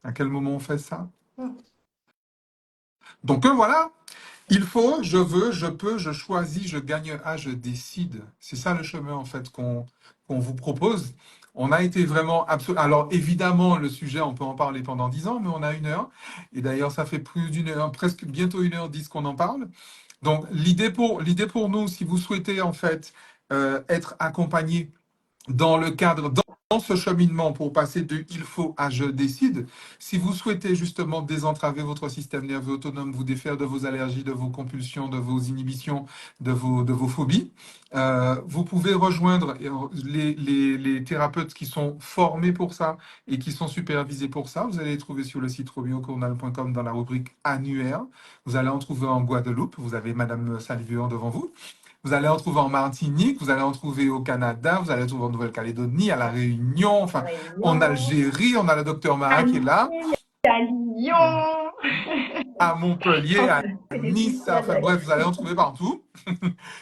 À quel moment on fait ça? Donc voilà, il faut, je veux, je peux, je choisis, je gagne à, je décide. C'est ça le chemin en fait qu'on vous propose. On a été vraiment absolument. Alors évidemment, le sujet, on peut en parler pendant 10 ans, mais on a 1 heure. Et d'ailleurs, ça fait plus d'1 heure, presque bientôt 1h10 qu'on en parle. Donc l'idée pour nous, si vous souhaitez en fait être accompagné dans le cadre, dans ce cheminement pour passer de il faut à je décide, si vous souhaitez justement désentraver votre système nerveux autonome, vous défaire de vos allergies, de vos compulsions, de vos inhibitions, de vos phobies, vous pouvez rejoindre les thérapeutes qui sont formés pour ça et qui sont supervisés pour ça. Vous allez les trouver sur le site romiocornal.com dans la rubrique annuaire. Vous allez en trouver en Guadeloupe. Vous avez Madame Salibuan devant vous. Vous allez en trouver en Martinique, vous allez en trouver au Canada, vous allez en trouver en Nouvelle-Calédonie, à La Réunion, enfin, en Réunion, Algérie, on a le docteur à Marat qui est là, Lille, à Lyon. à Montpellier, Enfin, à c'est des Nice, trucs enfin bref, vous allez en trouver partout.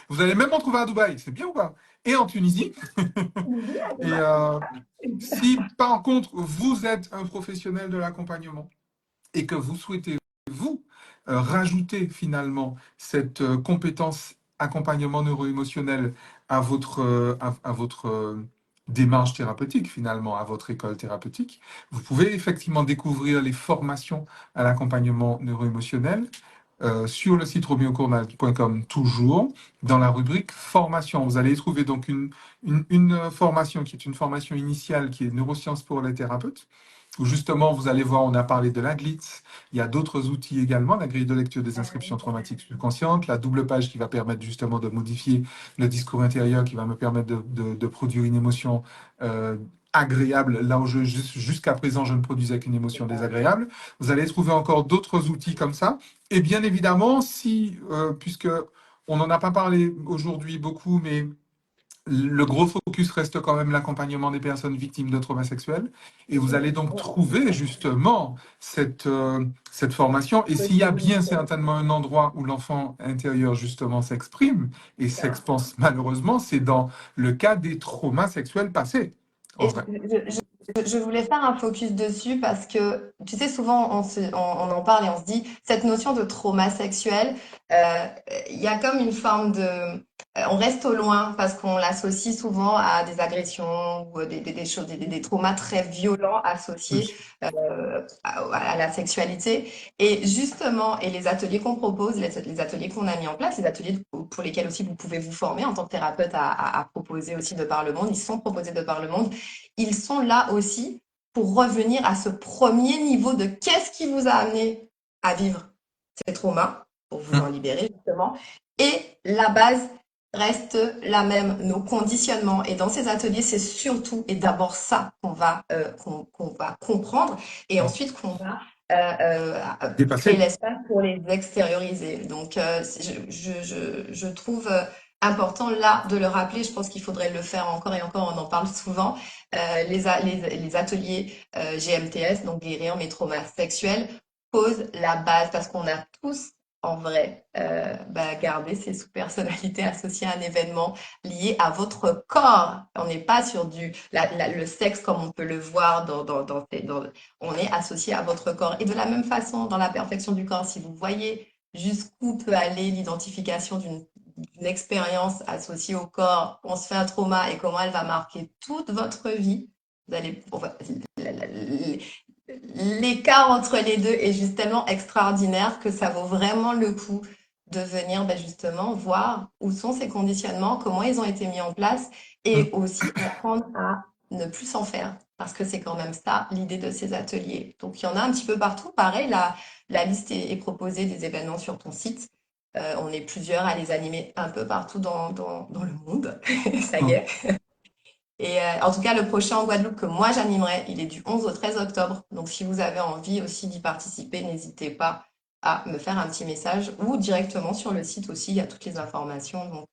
Vous allez même en trouver à Dubaï, c'est bien ou pas? Et en Tunisie. Et si par contre vous êtes un professionnel de l'accompagnement et que vous souhaitez, vous, rajouter finalement cette compétence accompagnement neuro-émotionnel à votre démarche thérapeutique, finalement, à votre école thérapeutique, vous pouvez effectivement découvrir les formations à l'accompagnement neuro-émotionnel sur le site romiocournal.com, toujours dans la rubrique formation. Vous allez trouver donc une formation qui est une formation initiale qui est neurosciences pour les thérapeutes, où justement vous allez voir, on a parlé de la glitz, il y a d'autres outils également, la grille de lecture des inscriptions traumatiques subconscientes, la double page qui va permettre justement de modifier le discours intérieur, qui va me permettre de produire une émotion agréable, là où jusqu'à présent je ne produisais qu'une émotion désagréable. Vous allez trouver encore d'autres outils comme ça. Et bien évidemment, si, puisque on n'en a pas parlé aujourd'hui beaucoup, mais le gros focus reste quand même l'accompagnement des personnes victimes de traumas sexuels. Et vous allez donc trouver justement cette formation. Et s'il y a bien certainement un endroit où l'enfant intérieur justement s'exprime et s'expanse malheureusement, c'est dans le cas des traumas sexuels passés, en Et vrai. je voulais faire un focus dessus parce que, tu sais, souvent on en parle et on se dit, cette notion de trauma sexuel, euh, il y a comme une forme de... on reste au loin parce qu'on l'associe souvent à des agressions ou des choses, des traumas très violents associés Oui. à la sexualité. Et justement, et les ateliers qu'on propose, les ateliers qu'on a mis en place, les ateliers pour lesquels aussi vous pouvez vous former en tant que thérapeute à proposer aussi de par le monde, ils sont proposés de par le monde. Ils sont là aussi pour revenir à ce premier niveau de qu'est-ce qui vous a amené à vivre ces traumas, pour vous en Hum, libérer justement. Et la base reste la même, nos conditionnements. Et dans ces ateliers, c'est surtout et d'abord ça qu'on va comprendre et hum. ensuite qu'on va créer Dépasser. l'espace pour les extérioriser. Donc, je trouve important là de le rappeler. Je pense qu'il faudrait le faire encore et encore. On en parle souvent. Les ateliers GMTS, donc guérir mes traumas sexuels, posent la base parce qu'on a tous en vrai gardé ces sous-personnalités associées à un événement lié à votre corps. On n'est pas sur le sexe comme on peut le voir on est associé à votre corps. Et de la même façon, dans la perfection du corps, si vous voyez jusqu'où peut aller l'identification d'une expérience associée au corps, on se fait un trauma et comment elle va marquer toute votre vie, vous allez, l'écart entre les deux est juste tellement extraordinaire que ça vaut vraiment le coup de venir justement voir où sont ces conditionnements, comment ils ont été mis en place et Hum. aussi apprendre à ne plus s'en faire. Parce que c'est quand même ça l'idée de ces ateliers. Donc il y en a un petit peu partout. Pareil, la liste est proposée des événements sur ton site. On est plusieurs à les animer un peu partout dans le monde. Ça y Hum. est. Et en tout cas, le prochain en Guadeloupe que moi j'animerai, il est du 11 au 13 octobre. Donc si vous avez envie aussi d'y participer, n'hésitez pas à me faire un petit message ou directement sur le site aussi, il y a toutes les informations. Donc,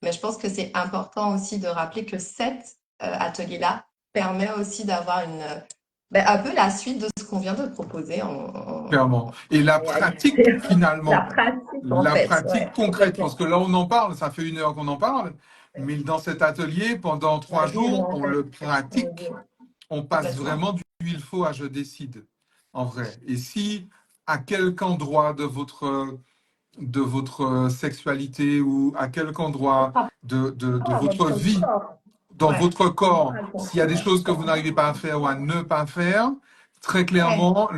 mais je pense que c'est important aussi de rappeler que cet atelier-là permet aussi d'avoir un peu la suite de ce qu'on vient de proposer Clairement. Et la en pratique, réalité. La finalement, pratique en la fait, pratique ouais, concrète, parce complètement. que là, on en parle, ça fait 1 heure qu'on en parle, mais dans cet atelier, pendant On va 3 jours, vivre en on fait. le On va pratique, vivre on passe complètement. vraiment du il faut à je décide, en vrai. Et si à quelque endroit de votre sexualité ou à quelque endroit de À votre votre vie corps. dans Ouais, votre corps, à ton s'il y a des corps. choses que vous n'arrivez pas à faire ou à ne pas faire, très Ouais, clairement,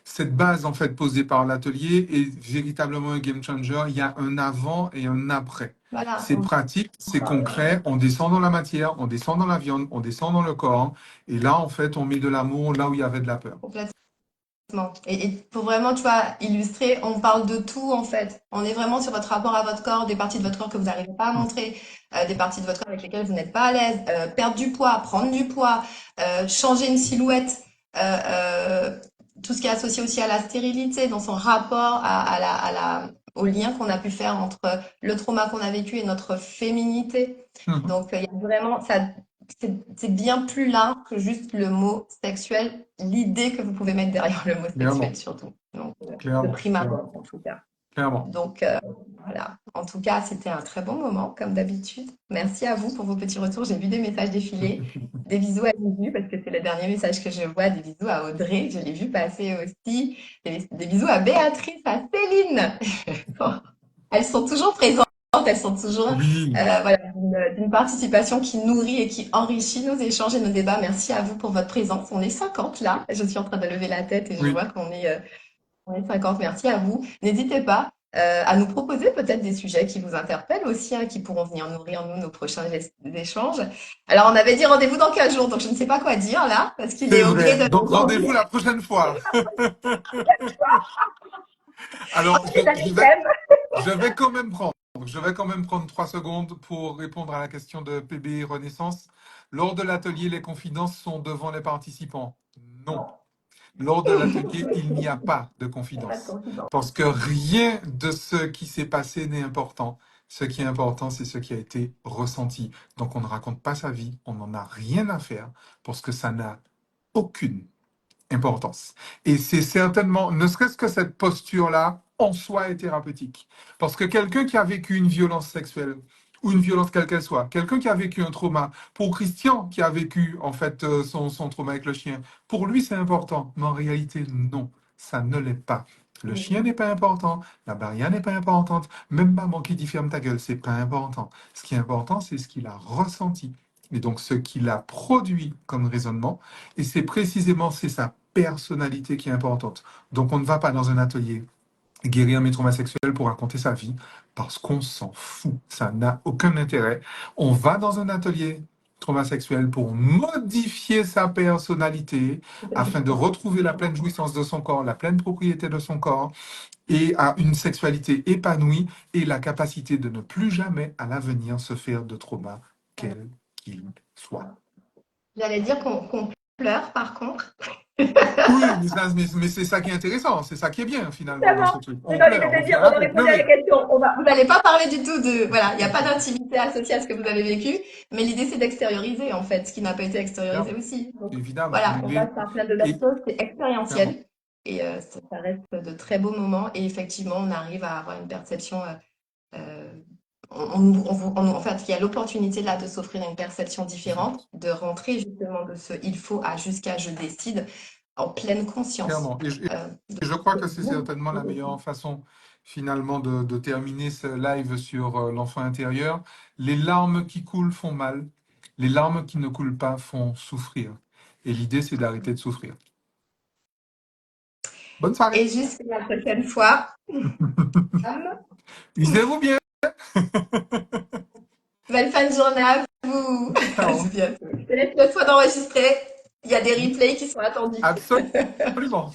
cette base en fait posée par l'atelier est véritablement un game changer. Il y a un avant et un après. voilà, C'est pratique, c'est voilà, concret, on descend dans la matière, on descend dans la viande, on descend dans le corps, et là, en fait, on met de l'amour là où il y avait de la peur. complètement. Et pour vraiment, tu vois, illustrer, on parle de tout en fait. On est vraiment sur votre rapport à votre corps, des parties de votre corps que vous n'arrivez pas à montrer, des parties de votre corps avec lesquelles vous n'êtes pas à l'aise, perdre du poids, prendre du poids, changer une silhouette, euh, euh, tout ce qui est associé aussi à la stérilité, dans son rapport au lien qu'on a pu faire entre le trauma qu'on a vécu et notre féminité. Mhm. Donc, il y a vraiment, c'est bien plus large que juste le mot sexuel, l'idée que vous pouvez mettre derrière le mot sexuel Clairement, surtout. Donc, de clairement, prime clairement, abord en tout cas. clairement. Donc, voilà. En tout cas, c'était un très bon moment, comme d'habitude. Merci à vous pour vos petits retours. J'ai vu des messages défiler. Des bisous à Visu, parce que c'est le dernier message que je vois. Des bisous à Audrey, je l'ai vu passer aussi. Des bisous à Béatrice, à Céline. Bon, elles sont toujours présentes, elles sont toujours Oui, voilà, d'une participation qui nourrit et qui enrichit nos échanges et nos débats. Merci à vous pour votre présence. On est 50 là. Je suis en train de lever la tête et je oui. vois qu'on est 50. Merci à vous. N'hésitez pas à nous proposer peut-être des sujets qui vous interpellent aussi, hein, qui pourront venir nourrir nous nos prochains échanges. Alors, on avait dit rendez-vous dans 15 jours, donc je ne sais pas quoi dire là, parce qu'il C'est est au gré vrai. de Donc l'aujourd'hui. rendez-vous la prochaine fois. Alors, C'est la thème. je vais quand même prendre 3 secondes pour répondre à la question de PB Renaissance. Lors de l'atelier, les confidences sont devant les participants. Non. Lors de l'atelier, il n'y a pas de Il n'y a pas de confidence. confidence. Parce que rien de ce qui s'est passé n'est important. Ce qui est important, c'est ce qui a été ressenti. Donc, on ne raconte pas sa vie, on n'en a rien à faire, parce que ça n'a aucune importance. Et c'est certainement, ne serait-ce que cette posture-là, en soi, est thérapeutique. Parce que quelqu'un qui a vécu une violence sexuelle ou une violence quelle qu'elle soit. Quelqu'un qui a vécu un trauma, pour Christian qui a vécu en fait son trauma avec le chien, pour lui c'est important, mais en réalité non, ça ne l'est pas. Le chien n'est pas important, la barrière n'est pas importante, même maman qui dit ferme ta gueule, c'est pas important. Ce qui est important, c'est ce qu'il a ressenti. Et donc ce qu'il a produit comme raisonnement, et c'est précisément c'est sa personnalité qui est importante. Donc on ne va pas dans un atelier guérir mes traumas sexuels pour raconter sa vie, parce qu'on s'en fout. Ça n'a aucun intérêt. On va dans un atelier trauma sexuel pour modifier sa personnalité afin de retrouver la pleine jouissance de son corps, la pleine propriété de son corps et à une sexualité épanouie et la capacité de ne plus jamais à l'avenir se faire de trauma, quel qu'il soit. J'allais dire qu'on pleure, par contre. Oui, mais c'est ça qui est intéressant, c'est ça qui est bien finalement dans ce Vraiment. truc. J'ai On envie de pleure, on te dire, vient on là aurait pour posé la pleurer. question. Vous n'allez pas parler du tout de... Voilà, il n'y a pas d'intimité associée à ce que vous avez vécu, mais l'idée, c'est d'extérioriser, en fait, ce qui n'a pas été extériorisé Évidemment, aussi. Donc, évidemment. voilà, on passe par plein de belles Et, choses, c'est clairement. expérientiel. Et ça reste de très beaux moments. Et effectivement, on arrive à avoir une perception... euh, en fait, il y a l'opportunité là de s'offrir une perception différente, Différente. de rentrer justement de ce il faut à jusqu'à je décide en pleine conscience. Clairement. Euh, Et je crois que donc, c'est certainement la meilleure façon finalement de terminer ce live sur l'enfant intérieur. Les larmes qui coulent font mal. Les larmes qui ne coulent pas font souffrir. Et l'idée, c'est d'arrêter de souffrir. Bonne soirée. et jusqu'à la prochaine fois. Usez-vous bien. Belle fin de journée à vous. À Ciao. bientôt. Je te laisse le soin d'enregistrer. Il y a des replays qui sont attendus. Absolument.